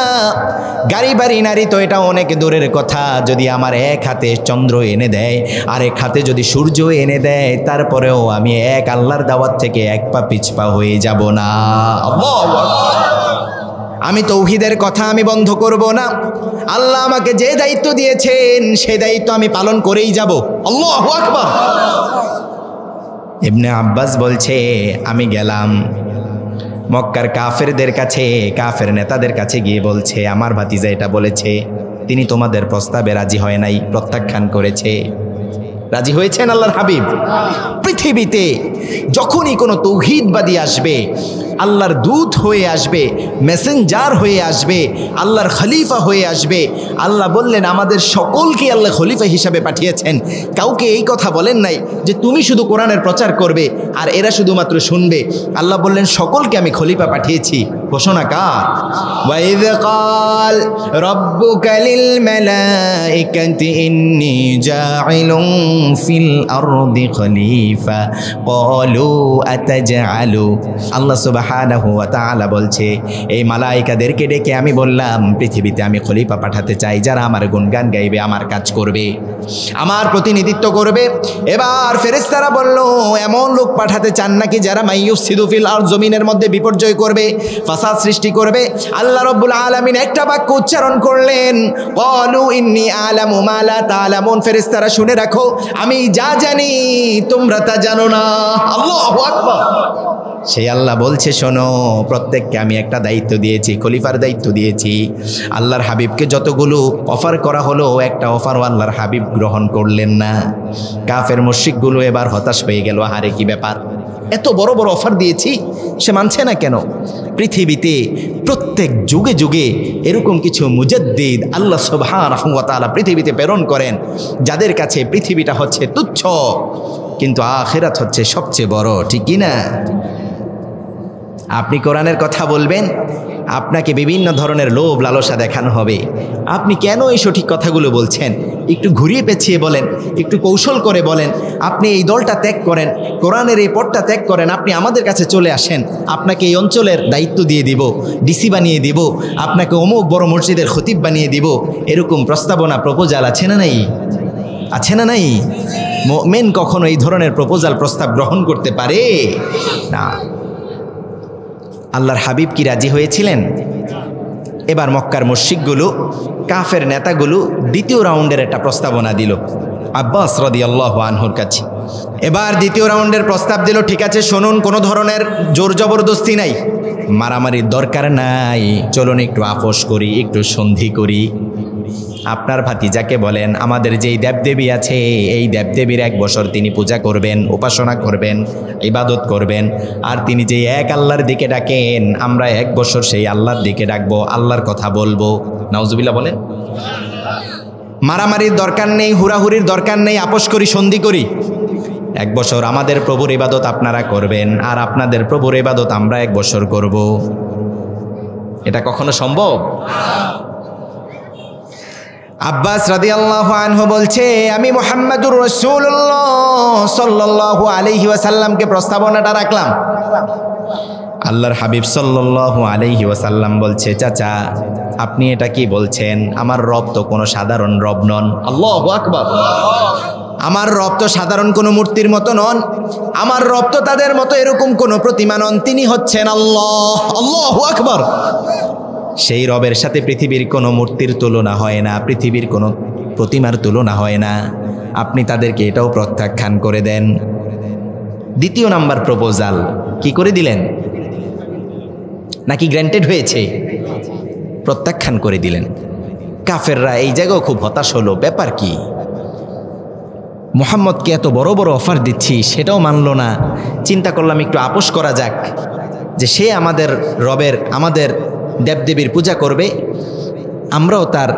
গাড়ি বাড়ি নারী তো এটা অনেক দূরের কথা। যদি আমার এক হাতে চন্দ্র এনে দেয়, আর এক হাতে যদি সূর্য এনে দেয়, তারপরেও আমি এক আল্লাহর দাওয়াত থেকে এক পা পিছপা হয়ে যাব না। আমি তৌহিদের কথা আমি বন্ধ করব না। আল্লাহ আমাকে যে দায়িত্ব দিয়েছেন সেই দায়িত্ব আমি পালন করেই যাব। আল্লাহু আকবার। ইবনে আব্বাস বলছে, আমি গেলাম মক্কার কাফেরদের কাছে, কাফের নেতাদের কাছে গিয়ে বলছে, আমার ভাতিজা এটা বলেছে, তিনি তোমাদের প্রস্তাবে রাজি হয় নাই, প্রত্যাখ্যান করেছে। রাজি হয়েছেন আল্লাহর হাবিব? পৃথিবীতে যখনই কোনো তৌহিদবাদী আসবে, আল্লাহর দূত হয়ে আসবে, মেসেঞ্জার হয়ে আসবে, আল্লাহর খলিফা হয়ে আসবে, আল্লাহ বললেন আমাদের সকলকে আল্লাহ খলিফা হিসাবে পাঠিয়েছেন। কাউকে এই কথা বলেন নাই যে তুমি শুধু কোরআনের প্রচার করবে আর এরা শুধুমাত্র শুনবে। আল্লাহ বললেন সকলকে আমি খলিফা পাঠিয়েছি। ঘোষণা কার? ওয়াইয ক্বাল রাব্বুকা লিল মালাইকাতি ইন্নী জাইলুন ফিল আরদি খলিফা ক্বালু আতাজআলু। আল্লাহ সুবহানাহু ওয়া তাআলা বলছে, এই মালাইকাদেরকে ডেকে আমি বললাম পৃথিবীতে আমি খলিফা পাঠাতে চাই, যারা আমার গুণগান গাইবে, আমার কাজ করবে, আমার প্রতিনিধিত্ব করবে। এবার ফেরেশতারা বলল, এমন লোক পাঠাতে চান নাকি যারা মাইয়ুফসিদু ফিল আরদ, জমিনের মধ্যে বিপর্যয় করবে, ফাসাদ সৃষ্টি করবে? আল্লাহ রাব্বুল আলামিন একটা বাক্য উচ্চারণ করলেন, ক্বালু ইন্নী আ'লামু মা লা তা'লামুন। ফেরেশতারা শুনে রাখো, আমি যা জানি তোমরা তা জানো না। আল্লাহু আকবার। সেই আল্লাহ বলছে, শোনো, প্রত্যেককে আমি একটা দায়িত্ব দিয়েছি, খলিফার দায়িত্ব দিয়েছি। আল্লাহর হাবিবকে যতগুলো অফার করা হলো, একটা অফারও আল্লাহর হাবিব গ্রহণ করলেন না। কাফের মুশরিকগুলো এবার হতাশ হয়ে গেল, আরে কি ব্যাপার, এত বড় বড় অফার দিয়েছি, সে মানছে না কেন? পৃথিবীতে প্রত্যেক যুগে যুগে এরকম কিছু মুজাদ্দিদ আল্লাহ সুবহানাহু ওয়া তাআলা পৃথিবীতে প্রেরণ করেন, যাদের কাছে পৃথিবীটা হচ্ছে তুচ্ছ, কিন্তু আখিরাত হচ্ছে সবচেয়ে বড়, ঠিক কি না? আপনি কোরআনের কথা বলবেন, আপনাকে বিভিন্ন ধরনের লোভ লালসা দেখানো হবে। আপনি কেন এই সঠিক কথাগুলো বলছেন? একটু ঘুরিয়ে পেঁচিয়ে বলেন, একটু কৌশল করে বলেন। আপনি এই দলটা ত্যাগ করেন, কোরআনের এই পথটা ত্যাগ করেন, আপনি আমাদের কাছে চলে আসেন, আপনাকে এই অঞ্চলের দায়িত্ব দিয়ে দিব, ডিসি বানিয়ে দিব, আপনাকে অমুক বড় মসজিদের খতিব বানিয়ে দিব। এরকম প্রস্তাবনা, প্রপোজাল আছে না নাই? আছে না নাই? মুমিন কখনো এই ধরনের প্রপোজাল, প্রস্তাব গ্রহণ করতে পারে না। আল্লাহর হাবিব কি রাজি হয়েছিলেন? এবার মক্কার মুশরিকগুলো, কাফের নেতাগুলো দ্বিতীয় রাউন্ডের একটা প্রস্তাবনা দিল আব্বাস রাদিয়াল্লাহু আনহুর কাছে। এবার দ্বিতীয় রাউন্ডের প্রস্তাব দিল, ঠিক আছে শুনুন, কোনো ধরনের জোর জবরদস্তি নাই, মারামারির দরকার নাই, চলুন একটু আপোষ করি, একটু সন্ধি করি। আপনার ভাতিজাকে বলেন, আমাদের যেই দেবদেবী আছে, এই দেবদেবীর 1 বছর তিনি পূজা করবেন, উপাসনা করবেন, ইবাদত করবেন, আর তিনি যেই এক আল্লাহর দিকে ডাকেন, আমরা 1 বছর সেই আল্লাহর দিকে ডাকবো, আল্লাহর কথা বলবো। নাউজুবিল্লাহ বলেন। মারামারির দরকার নেই, হুড়াহুড়ির দরকার নেই, আপোষ করি, সন্ধি করি। 1 বছর আমাদের প্রভুর ইবাদত আপনারা করবেন, আর আপনাদের প্রভুর ইবাদত আমরা 1 বছর করব। এটা কখনো সম্ভব? আব্বাস রাদিয়াল্লাহু আনহু বলছে, আমি মুহাম্মাদুর রাসূলুল্লাহ সাল্লাল্লাহু আলাইহি ওয়াসাল্লামকে প্রস্তাবনাটা রাখলাম। আল্লাহর হাবিব সাল্লাল্লাহু আলাইহি ওয়াসাল্লাম বলছে, চাচা আপনি এটা কি বলছেন? আমার রব তো কোনো সাধারণ রব নন। আল্লাহু আকবার। আমার রব তো সাধারণ কোনো মূর্তির মতো নন, আমার রব তো তাদের মতো এরকম কোনো প্রতিমা নন, তিনি হচ্ছেন আল্লাহ। আল্লাহু আকবার। সেই রবের সাথে পৃথিবীর কোনো মূর্তির তুলনা হয় না, পৃথিবীর কোনো প্রতিমার তুলনা হয় না। আপনি তাদেরকে এটাও প্রত্যাখ্যান করে দেন। দ্বিতীয় নাম্বার প্রপোজাল কি করে দিলেন? নাকি গ্র্যান্টেড হয়েছে? প্রত্যাখ্যান করে দিলেন। কাফেররা এই জায়গাও খুব হতাশ হলো, ব্যাপার কি, মুহাম্মদকে এত বড় বড় অফার দিচ্ছি, সেটাও মানলো না। চিন্তা করলাম একটু আপোষ করা যাক, যে সে আমাদের রবের, আমাদের দেবদেবীর পূজা করবে, আমরাও তার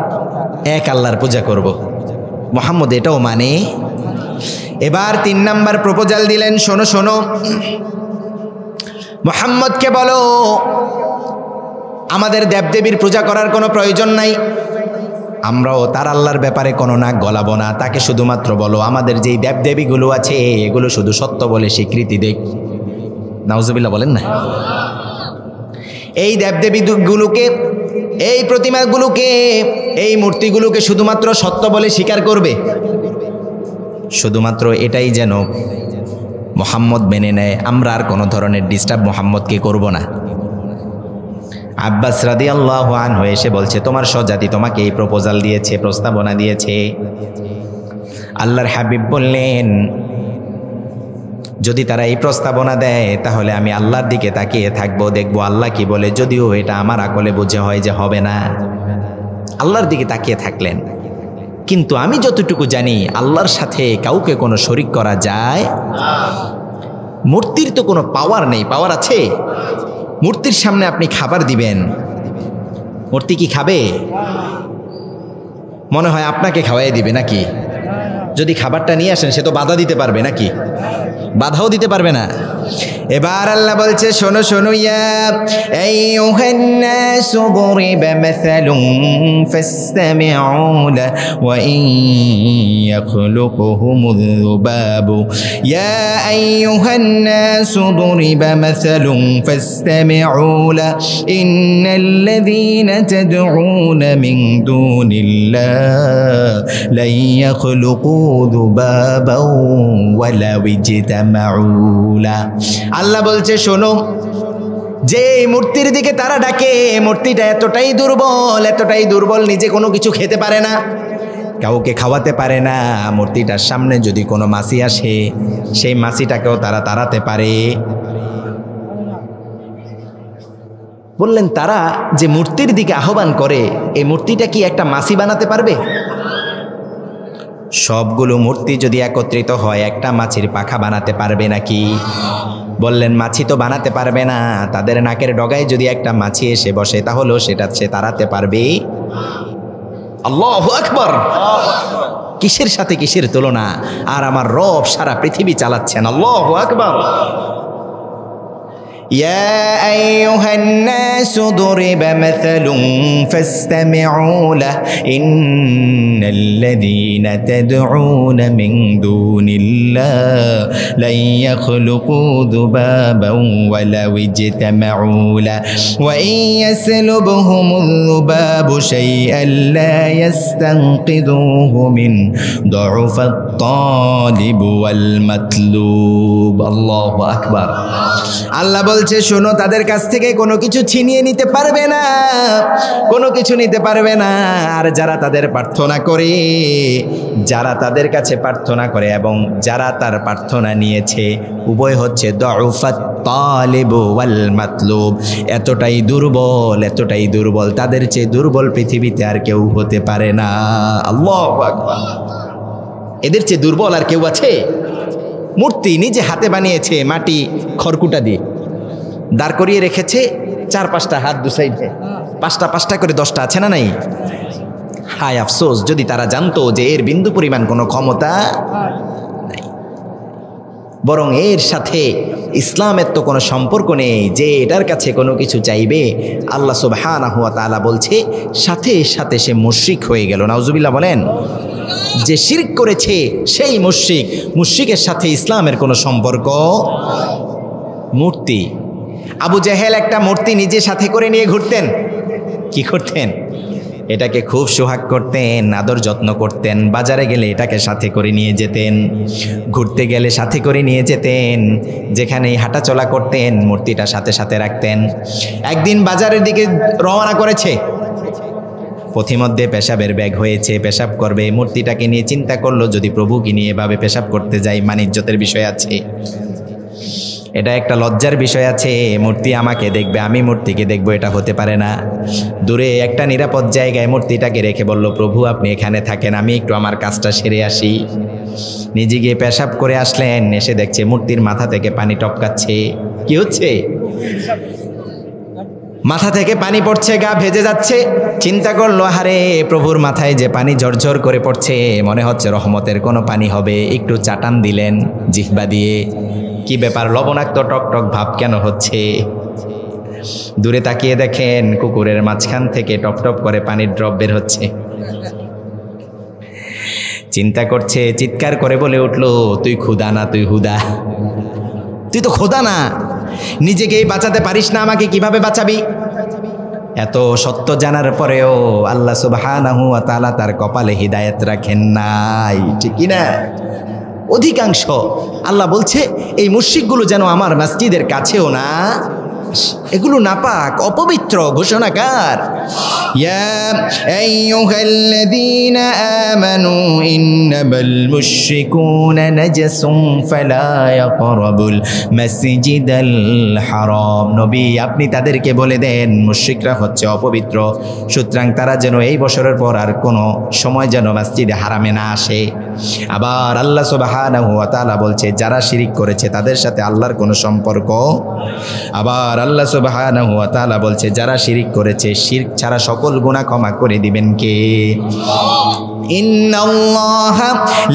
এক আল্লাহর পূজা করব। মুহাম্মদ এটাও মানে। এবার 3 নাম্বার প্রপোজাল দিলেন, শোনো শোনো, মুহাম্মদকে বলো আমাদের দেবদেবীর পূজা করার কোনো প্রয়োজন নাই, আমরাও তার আল্লাহর ব্যাপারে কোনো নাক গলাবো না, তাকে শুধুমাত্র বলো আমাদের যেই দেবদেবীগুলো আছে এগুলো শুধু সত্য বলে স্বীকৃতি দেখ। নাউজুবিল্লাহ বলেন না। এই দেবদেবীগুলোকে, এই প্রতিমাগুলোকে, এই মূর্তিগুলোকে শুধুমাত্র সত্য বলে স্বীকার করবে, শুধুমাত্র এটাই যেন মুহাম্মদ মেনে নেয়, আমরা আর কোনো ধরনের ডিস্টার্ব মুহাম্মদকে করব না। আব্বাস রাদিয়াল্লাহু আনহু এসে বলছে, তোমার স্বজাতি তোমাকে এই প্রপোজাল দিয়েছে, প্রস্তাবনা দিয়েছে। আল্লাহর হাবিব বললেন, যদি তারা এই প্রস্তাবনা দেয় তাহলে আমি আল্লাহর দিকে তাকিয়ে থাকবো, দেখবো আল্লাহ কি বলে। যদিও এটা আমার আকলে বুঝে হয় যে হবে না, আল্লাহর দিকে তাকিয়ে থাকলেন। কিন্তু আমি যতটুকু জানি আল্লাহর সাথে কাউকে কোনো শরিক করা যায়? মূর্তির তো কোনো পাওয়ার নেই, পাওয়ার আছে? মূর্তির সামনে আপনি খাবার দিবেন, মূর্তি কি খাবে? মনে হয় আপনাকে খাওয়াই দিবে নাকি? যদি খাবারটা নিয়ে আসেন সে তো বাধা দিতে পারবে নাকি? বাধাও দিতে পারবে না। এবার আল্লাহ বলছে, শোনো শোনো, ইয়া আইয়ুহান নাসু দুরিবা মাসালুন ফাসতামিউ লা ওয়া ইন ইয়াখলুকুহুমুল যুবাবু ইয়া আইয়ুহান নাসু দুরিবা মাসালুন ফাসতামিউ লা ইন্নাল্লাযীনা তাদউনা মিন দুনিল্লাহ লা ইয়াখলুকু যুবাবাও ওয়া লাউ ইজতামাউ লা। আল্লাহ বলছে, শোনো, যে মূর্তির দিকে তারা ডাকে, মূর্তিটা এতটাই দুর্বল, এতটাই দুর্বল, নিজে কোনো কিছু খেতে পারে না, কাউকে খাওয়াতে পারে না। মূর্তিটার সামনে যদি কোনো মাছি আসে, সেই মাছিটাকেও তারা তাড়াতে পারে। বললেন তারা যে মূর্তির দিকে আহ্বান করে এই মূর্তিটা কি একটা মাছি বানাতে পারবে? সবগুলো মূর্তি যদি একত্রিত হয় একটা মাছির পাখা বানাতে পারবে নাকি? বললেন মাছি তো বানাতে পারবে না, তাদের নাকের ডগায় যদি একটা মাছি এসে বসে তাহলেও সেটা সে তাড়াতে পারবে? আল্লাহু আকবার! কিসের সাথে কিসের তুলনা! আর আমার রব সারা পৃথিবী চালাচ্ছেন। আল্লাহু আকবার! يا أيها الناس ضرب مثل فاستمعوا له إن الذين تدعون من دون الله لن يخلقوا ذبابا ولو اجتمعوا له وإن يسلبهم الذباب شيئا لا يستنقذوه منه ضعف الطالب والمطلوب الله أكبر আল্লাহ বলছে শোনো, তাদের কাছ থেকে কোনো কিছু ছিনিয়ে নিতে পারবে না, কোনো কিছু নিতে পারবে না। আর যারা তাদের প্রার্থনা করে, যারা তাদের কাছে প্রার্থনা করে এবং যারা তার প্রার্থনা নিয়েছে, উভয় হচ্ছে দুফাত তালিব ওয়াল মাতলুব। এতটাই দুর্বল, এতটাই দুর্বল, তাদের চেয়ে দুর্বল পৃথিবীতে আর কেউ হতে পারে না। আল্লাহু আকবার! এদের চেয়ে দুর্বল আর কেউ আছে? মূর্তি নিজে হাতে বানিয়েছে, মাটি খড়কুটা দিয়ে দাঁড় করিয়ে রেখেছে, 4-5টা হাত দু সাইডে, 5টা করে 10টা আছে না নাই? হায় আফসোস যদি তারা জানতো যে এর বিন্দু পরিমাণ কোনো ক্ষমতা নাই, বরং এর সাথে ইসলামের তো কোনো সম্পর্ক নেই যে এটার কাছে কোনো কিছু চাইবে। আল্লাহ সুবহানাহু ওয়া তাআলা বলছে সাথে সাথে সে মুশরিক হয়ে গেল। নাউজুবিল্লাহ বলেন। যে শিরক করেছে সেই মুশরিক, মুশরিকের সাথে ইসলামের কোনো সম্পর্ক। মূর্তি, আবু জেহেল একটা মূর্তি নিজে সাথে করে নিয়ে ঘুরতেন। কি করতেন? এটাকে খুব সোহাগ করতেন, আদর যত্ন করতেন। বাজারে গেলে এটাকে সাথে করে নিয়ে যেতেন, ঘুরতে গেলে সাথে করে নিয়ে যেতেন, যেখানেই হাঁটাচলা করতেন মূর্তিটা সাথে সাথে রাখতেন। একদিন বাজারের দিকে রওনা করেছে, পথিমধ্যে পেশাবের ব্যাগ হয়েছে, পেশাব করবে, মূর্তিটাকে নিয়ে চিন্তা করলো যদি প্রভুকে নিয়ে এভাবে পেশাব করতে যাই মানিজ্যতের বিষয় আছে, এটা একটা লজ্জার বিষয় আছে, মূর্তি আমাকে দেখবে, আমি মূর্তিকে দেখবো, এটা হতে পারে না। দূরে একটা নিরাপদ জায়গায় মূর্তিটাকে রেখে বলল প্রভু আপনি এখানে থাকেন, আমি একটু আমার কাজটা সেরে আসি। নিজে গিয়ে পেশাব করে আসলেন, এসে দেখছে মূর্তির মাথা থেকে পানি টপকাচ্ছে। কি হচ্ছে? মাথা থেকে পানি পড়ছে, গা ভেজে যাচ্ছে। চিন্তা করলো আরে প্রভুর মাথায় যে পানি ঝরঝর করে পড়ছে, মনে হচ্ছে রহমতের কোনো পানি হবে। একটু চাটান দিলেন জিহ্বা দিয়ে, কি ব্যাপার লবণাক্ত টকটক ভাব কেন হচ্ছে? দূরে তাকিয়ে দেখেন কুকুরের মাঝখান থেকে টপ টপ করে পানির ড্রপ বের হচ্ছে। চিন্তা করছে, চিৎকার করে বলে উঠলো তুই ক্ষুধা না, তুই হুদা, তুই তো খোদা না, নিজেকেই বাঁচাতে পারিস না, আমাকে কিভাবে বাঁচাবি? এত সত্য জানার পরেও আল্লাহ সুবহানাহু ওয়া তাআলা তার কপালে হিদায়াত রাখেন নাই, ঠিক কি না? অধিকাংশ আল্লাহ বলছে এই মুশরিকগুলো যেন আমার মসজিদের কাছেও না, এগুলো নাপাক, অপবিত্র ঘোষণাকার। ইয়া আইয়ুহাল্লাযীনা আমানু ইন্নামাল মুশরিকুনা নাজাসুন ফালা ইয়াকরাবুল মাসজিদাল হারাম। নবী আপনি তাদেরকে বলে দেন মুশরিকরা হচ্ছে অপবিত্র, সুতরাং তারা যেন এই বছরের পর আর কোনো সময় যেন মসজিদে হারামে না আসে। আবার আল্লাহ সুবহানাহু ওয়া তাআলা বলছে যারা শিরিক করেছে তাদের সাথে আল্লাহর কোনো সম্পর্ক। আবার আল্লাহ সুবহানাহু ওয়া তাআলা বলছে যারা শিরিক করেছে, শিরক ছাড়া সকল গুনাহ ক্ষমা করে দিবেন কে? ইন্নাল্লাহা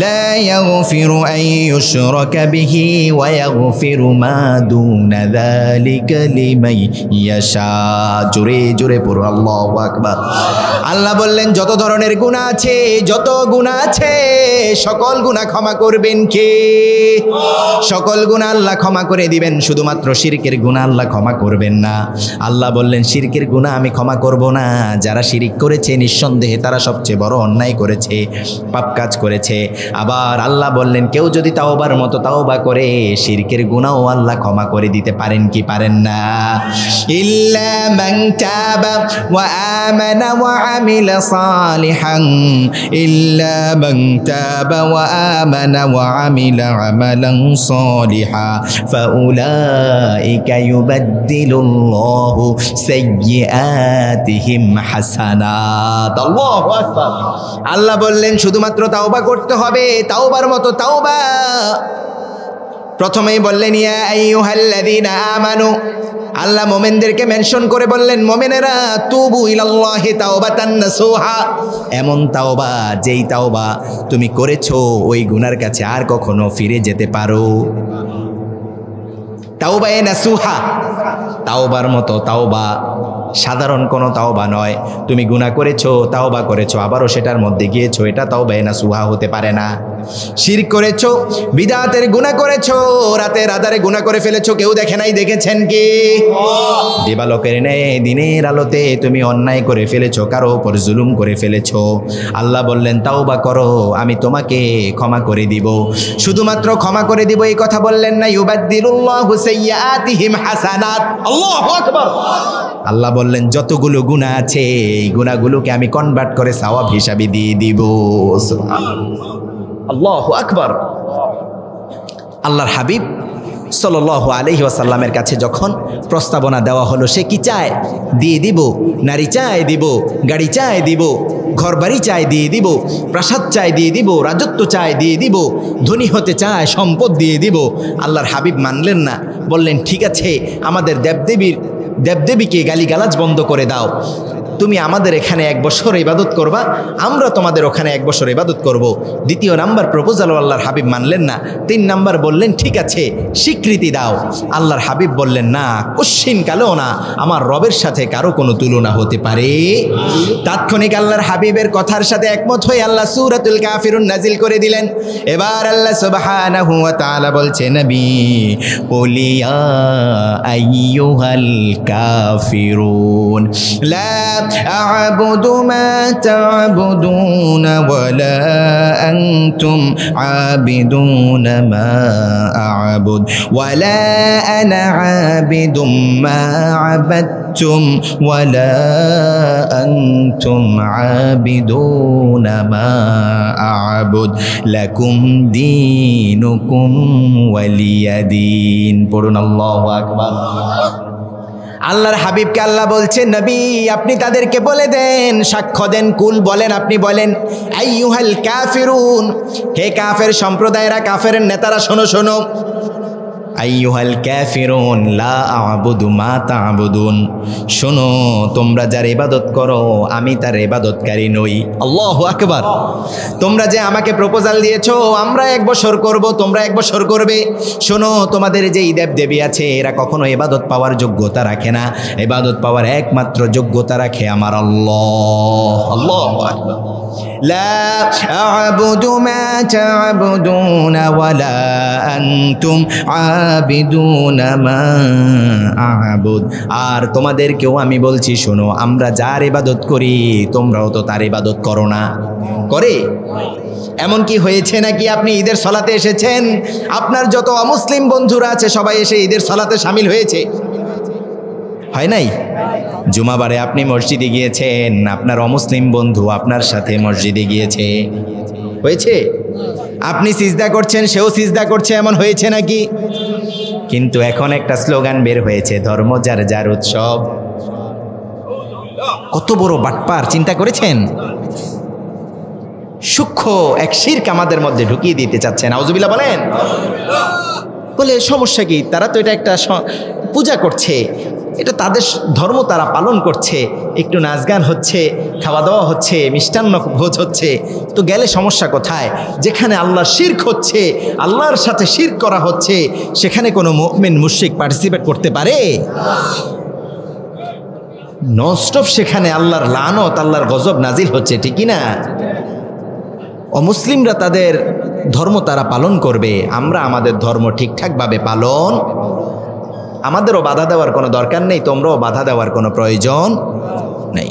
লা ইয়াগফিরু আন ইউশরাকা বিহি ওয়া ইয়াগফিরু মা দুনা যালিকা লিমান ইয়াশা। জোরে জোরে পড়ো আল্লাহু আকবার। আল্লাহ বললেন যত ধরনের গুনাহ আছে, যত গুনাহ আছে সকল গুনাহ ক্ষমা করবেন কে? সকল গুনাহ আল্লাহ ক্ষমা করে দিবেন, শুধুমাত্র শিরকের গুনাহ আল্লাহ ক্ষমা করবেন না। আল্লাহ বললেন শিরকের গুনাহ আমি ক্ষমা করব না, যারা শিরিক করেছে নিঃসন্দেহে তারা সবচেয়ে বড় অন্যায় করেছে। করেছে, পাপ কাজ করেছে। আবার আল্লাহ বললেন কেউ যদি তাওবার মতো তাওবা করে শিরকের গুনাহও আল্লাহ ক্ষমা করে দিতে পারেন কি পারেন না? ইল্লা মান তাবা ওয়া আমানা ওয়া আমিলা সালিহান, ইল্লা মান তাবা ওয়া আমানা ওয়া আমিলা আমালান সালিহা ফাউলাইকা ইউবাদদিলুল্লাহু সাইয়্যাতিহিম হাসানাত। আল্লাহু আকবার। আল্লাহ বললেন শুধুমাত্র তাওবা করতে হবে, তাওবার মতো তাওবা। প্রথমেই বললেন ইয়া আইয়ুহাল্লাযীনা আমানু, আল্লাহ মোমেনদেরকে মেনশন করে বললেন মোমেনেরা তুবু ইলাল্লাহি তাওবাতান নাসুহা, এমন তাওবা যেই তাওবা তুমি করেছো ওই গুনার কাছে আর কখনো ফিরে যেতে পারো। তাওবায়ে নাসুহা, তাওবার মতো তাওবা, সাধারণ কোনো তাওবা নয়। তুমি গুনাহ করেছো, তাওবা করেছো, আবারও সেটার মধ্যে গিয়েছো, এটা তাওবায়ে নাসুহা হতে পারে না। শিরক করেছো, বিদআতের গুনাহ করেছো, রাতের আধারে গুনাহ করে ফেলেছো, কেউ দেখে নাই, দেখেছেন কি? দিবালোকের ন্যায় দিনের আলোতে তুমি অন্যায় করে ফেলেছো, কারো উপর জুলুম করে ফেলেছো। আল্লাহ বললেন তাওবা করো, আমি তোমাকে ক্ষমা করে দিব। শুধুমাত্র ক্ষমা করে দিব এই কথা বললেন না, ইউবাদদিলুল্লাহু সাইয়্যাতিহিম হাসানাত। আল্লাহু আকবার। আল্লাহ বললেন যতগুলো গুনাহ আছে এই গুনাহগুলোকে আমি কনভার্ট করে সওয়াব হিসাবে দিয়ে দিব। সুবহানাল্লাহ, আল্লাহু আকবার। আল্লাহর হাবিব সাল্লাল্লাহু আলাইহি ওয়াসাল্লামের কাছে যখন প্রস্তাবনা দেওয়া হলো, সে কি চায়? দিয়ে দিব। নারী চায় দিব, গাড়ি চায় দিব, ঘরবাড়ি চায় দিয়ে দিব, প্রাসাদ চায় দিয়ে দিব, রাজত্ব চায় দিয়ে দিব, ধনী হতে চায় সম্পদ দিয়ে দিব। আল্লাহর হাবিব মানলেন না, বললেন ঠিক আছে আমাদের দেবদেবীকে গালিগালাজ বন্ধ করে দাও, তুমি আমাদের এখানে 1 বছর ইবাদত করবা, আমরা তোমাদের ওখানে 1 বছর ইবাদত করব। দ্বিতীয় নাম্বার প্রপোজাল আল্লাহর হাবিব মানলেন না। 3 নাম্বার বললেন ঠিক আছে স্বীকৃতি দাও। আল্লাহর হাবিব বললেন না, কোশ্চিন কালেও না, আমার রবের সাথে কারো কোনো তুলনা হতে পারে? তাৎক্ষণিক আল্লাহর হাবিবের কথার সাথে একমত হয়ে আল্লাহ সূরাতুল কাফিরুন নাজিল করে দিলেন। এবার আল্লাহ সুবহানাহু ওয়া তাআলা বলছেন নবী কুল ইয়া আইয়ুহাল কাফিরুন লা أعبد ما تعبدون ولا أنتم عابدون ما أعبد ولا أنا عابد ما عبدتم ولا أنتم عابدون ما أعبد لكم دينكم ولي دين পড়ুন আল্লাহু আকবার। আল্লাহর হাবিবকে আল্লাহ বলছেন নবী আপনি তাদেরকে বলে দেন, সাক্ষ্য দেন, কুল বলেন, আপনি বলেন আইয়ুহাল কাফিরুন, হে কাফের সম্প্রদায়েরা, কাফের নেতারা শোনো শোনো, আইয়ুহাল কাফিরুন লা আ'বুদু মা তা'বুদুন, শোনো তোমরা যার ইবাদত করো আমি তার ইবাদতকারী নই। আল্লাহু আকবার। তোমরা যে আমাকে প্রপোজাল দিয়েছো আমরা 1 বছর করব, তোমরা 1 বছর করবে, শোনো তোমাদের যে দেবদেবী আছে এরা কখনো ইবাদত পাওয়ার যোগ্যতা রাখে না, ইবাদত পাওয়ার একমাত্র যোগ্যতা রাখে আমার আল্লাহ। আল্লাহু আকবার। লা আ'বুদু মা তা'বুদুন ওয়ালা আনতুম আবিদুনা মা আ'বুদ, আর তোমাদেরকেও আমি বলছি শোনো আমরা যার ইবাদত করি তোমরাও তো তার ইবাদত করো না। করে? এমন কি হয়েছে নাকি আপনি ঈদের সালাতে এসেছেন, আপনার যত অমুসলিম বন্ধুরা আছে সবাই এসে ঈদের সালাতে শামিল হয়েছে? হয় নাই? জুমাবারে আপনি মসজিদে গিয়েছেন, আপনার অমুসলিম বন্ধু আপনার সাথে মসজিদে গিয়েছে, হয়েছে? আপনি সিজদা করছেন সেও সিজদা করছে, এমন হয়েছে নাকি? কিন্তু এখন একটা স্লোগান বের হয়েছে, ধর্ম যার যার উৎসব। কত বড় বাটপার, চিন্তা করেছেন? সূক্ষ্ম এক শিরক আমাদের মধ্যে ঢুকিয়ে দিতে চাচ্ছেন। আউযুবিল্লাহ বলেন। বলে সমস্যা কি, তারা তো এটা একটা পূজা করছে, এটা তাদের ধর্ম, তারা পালন করছে, একটু নাচ গান হচ্ছে, খাওয়া দাওয়া হচ্ছে, মিষ্টান্ন ভোজ হচ্ছে, তো গেলে সমস্যা কোথায়? যেখানে আল্লাহর শিরক হচ্ছে, আল্লাহর সাথে শিরক করা হচ্ছে, সেখানে কোনো মুমিন মুশরিক পার্টিসিপেট করতে পারে? ননস্টপ সেখানে আল্লাহর লানত, আল্লাহর গজব নাজিল হচ্ছে, ঠিকই না? অমুসলিমরা তাদের ধর্ম তারা পালন করবে, আমরা আমাদের ধর্ম ঠিকঠাকভাবে পালন, আমাদেরও বাধা দেওয়ার কোনো দরকার নেই, তোমরাও বাধা দেওয়ার কোনো প্রয়োজন নেই।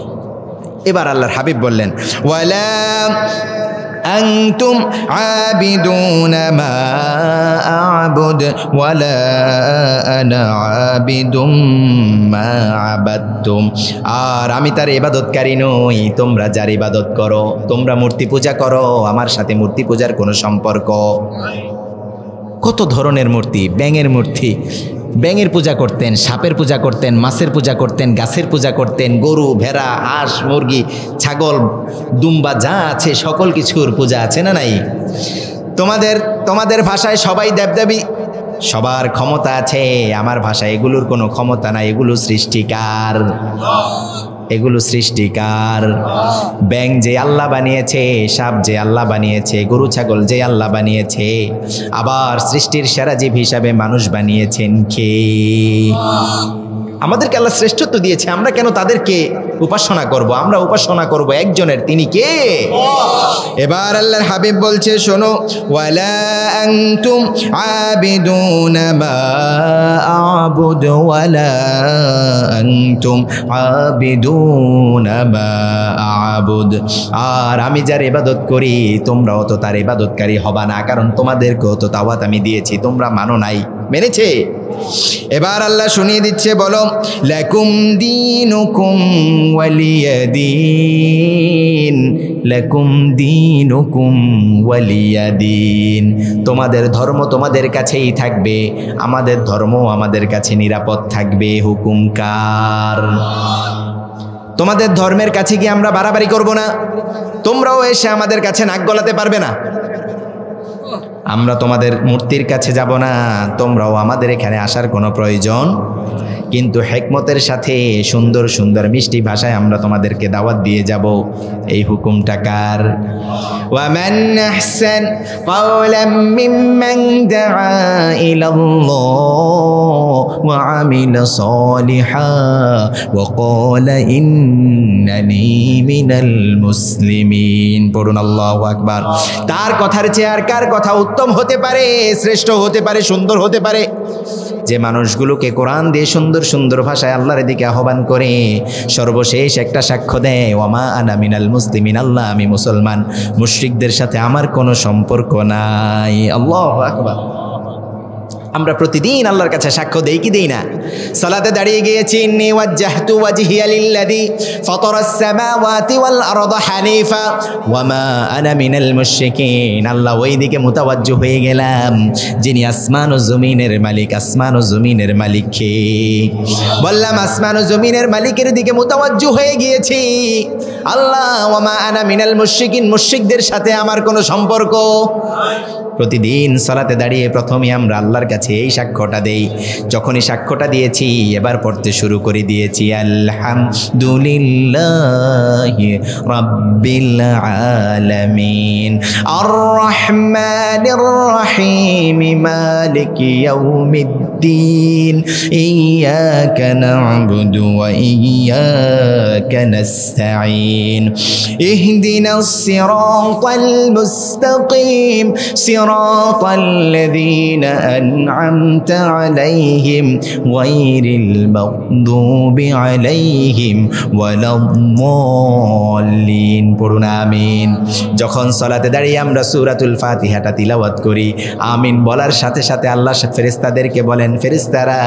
এবার আল্লাহর হাবিব বললেন ওয়ালা আনতুম আবিদুনা মা আ'বুদ ওয়ালা আনা আবিদুম মা আবাদতুম। আর আমি তার ইবাদতকারী নই, তোমরা যার ইবাদত করো। তোমরা মূর্তি পূজা করো, আমার সাথে মূর্তি পূজার কোনো সম্পর্ক। কত ধরনের মূর্তি, ব্যাঙের মূর্তি, ব্যাঙের পূজা করতেন, সাপের পূজা করতেন, মাছের পূজা করতেন, গাছের পূজা করতেন, গরু, ভেড়া, হাঁস, মুরগি, ছাগল, দুম্বা যা আছে সকল কিছুর পূজা আছে না নাই? তোমাদের ভাষায় সবাই দেবদেবী, সবার ক্ষমতা আছে। আমার ভাষায় এগুলোর কোনো ক্ষমতা নাই, এগুলো সৃষ্টিকার, এগুলো সৃষ্টিকার। ব্যাঙ যে আল্লাহ বানিয়েছে, সাপ যে আল্লাহ বানিয়েছে, গরু ছাগল যে আল্লাহ বানিয়েছে, আবার সৃষ্টির সেরা জীব হিসাবে মানুষ বানিয়েছেন কে? আমাদেরকে আল্লাহ শ্রেষ্ঠত্ব দিয়েছে, আমরা কেন তাদেরকে উপাসনা করব? আমরা উপাসনা করব একজনের, তিনি কে? এবার আল্লাহর হাবিব বলছে, শোনো, ওয়ালা আনতুম আবিদুনা মা আ'বুদু ওয়ালা আনতুম আবিদুনা মা আ'বুদ। আর আমি যার ইবাদত করি তোমরাও তো তার ইবাদতকারী হবা না, কারণ তোমাদেরকেও তো দাওয়াত আমি দিয়েছি, তোমরা মানো নাই, মেনেছে? এবার আল্লাহ শুনিয়ে দিচ্ছে, বলো, লাকুম দীনুকুম ওয়ালিয়াদিন, লাকুম দীনুকুম ওয়ালিয়াদিন। তোমাদের ধর্ম তোমাদের কাছেই থাকবে, আমাদের ধর্ম আমাদের কাছে নিরাপদ থাকবে। হুকুম কার? তোমাদের ধর্মের কাছে গিয়ে আমরা বাড়াবাড়ি করব না, তোমরাও এসে আমাদের কাছে নাক গলাতে পারবে না। আমরা তোমাদের মূর্তির কাছে যাব না, তোমরাও আমাদের এখানে আসার কোনো প্রয়োজন, কিন্তু হিকমতের সাথে সুন্দর সুন্দর মিষ্টি ভাষায় আমরা তোমাদেরকে দাওয়াত দিয়ে যাব। এই হুকুমটা কার? ওয়ামান আহসান কাওলাম মিম্মান দাআ ইলাল্লাহ ওয়া আমিলা সালিহা ওয়া ক্বালা ইন্নানি মিনাল মুসলিমিন। পড়ুন আল্লাহু আকবার। তার কথার চেয়ে আর কার কথা উত্তম হতে পারে, শ্রেষ্ঠ হতে পারে, সুন্দর হতে পারে? যে মানুষগুলোকে কোরআন দিয়ে সুন্দর সুন্দর ভাষায় আল্লাহর দিকে আহ্বান করে সর্বশেষ একটা সাক্ষ্য দেয়, ওয়ামা আনা মিনাল মুসলিমিন, আল্লাহ আমি মুসলমান, মুশরিকদের সাথে আমার কোনো সম্পর্ক নাই। আল্লাহু আকবার। আমরা প্রতিদিন আল্লাহর কাছে সাক্ষ্য দেই কি দেই না? সালাতে দাঁড়িয়ে গিয়েছি, ইন্নী ওয়াজ্জাহতু ওয়াজহিয়া লিল্লাযী ফাতারাস সামাওয়াতি ওয়াল আরদা হানিফা ওয়ামা আনা মিনাল মুশরিকিন। আল্লাহ ওই দিকে মুতাওয়াজ্জহ হয়ে গেলাম যিনি আসমান ও জমিনের মালিক। আসমান ও জমিনের মালিক কে? বললাম আসমান ও জমিনের মালিকের দিকে মুতাওয়াজ্জহ হয়ে গিয়েছি। আল্লাহ ওয়ামা আনা মিনাল মুশরিকিন, মুশরিকদের সাথে আমার কোনো সম্পর্ক। প্রতিদিন সালাতে দাঁড়িয়ে প্রথমে আমরা আল্লাহর কাছে এই সাক্ষ্যটা দেই। যখনই সাক্ষ্যটা দিয়েছি, এবার পড়তে শুরু করে দিয়েছি, আলহামদুলিল্লাহি রাব্বিল আলামিন আর রহমানির রহিম মালিকি ইয়াউমিদ্দিন ইয়্যাকা না'বুদু ওয়া ইয়্যাকা নাস্তাঈন ইহদিনাস সিরাতাল মুস্তাকিম صراط الذين أنعمت عليهم غير المغضوب عليهم ولا الضالين। পড়ুন আমিন। যখন সালাতে দাঁড়িয়ে আমরা সূরাতুল ফাতিহাটা তিলাওয়াত করি, আমিন বলার সাথে সাথে আল্লাহ ফেরেশতাদেরকে বলেন, ফেরেশতারা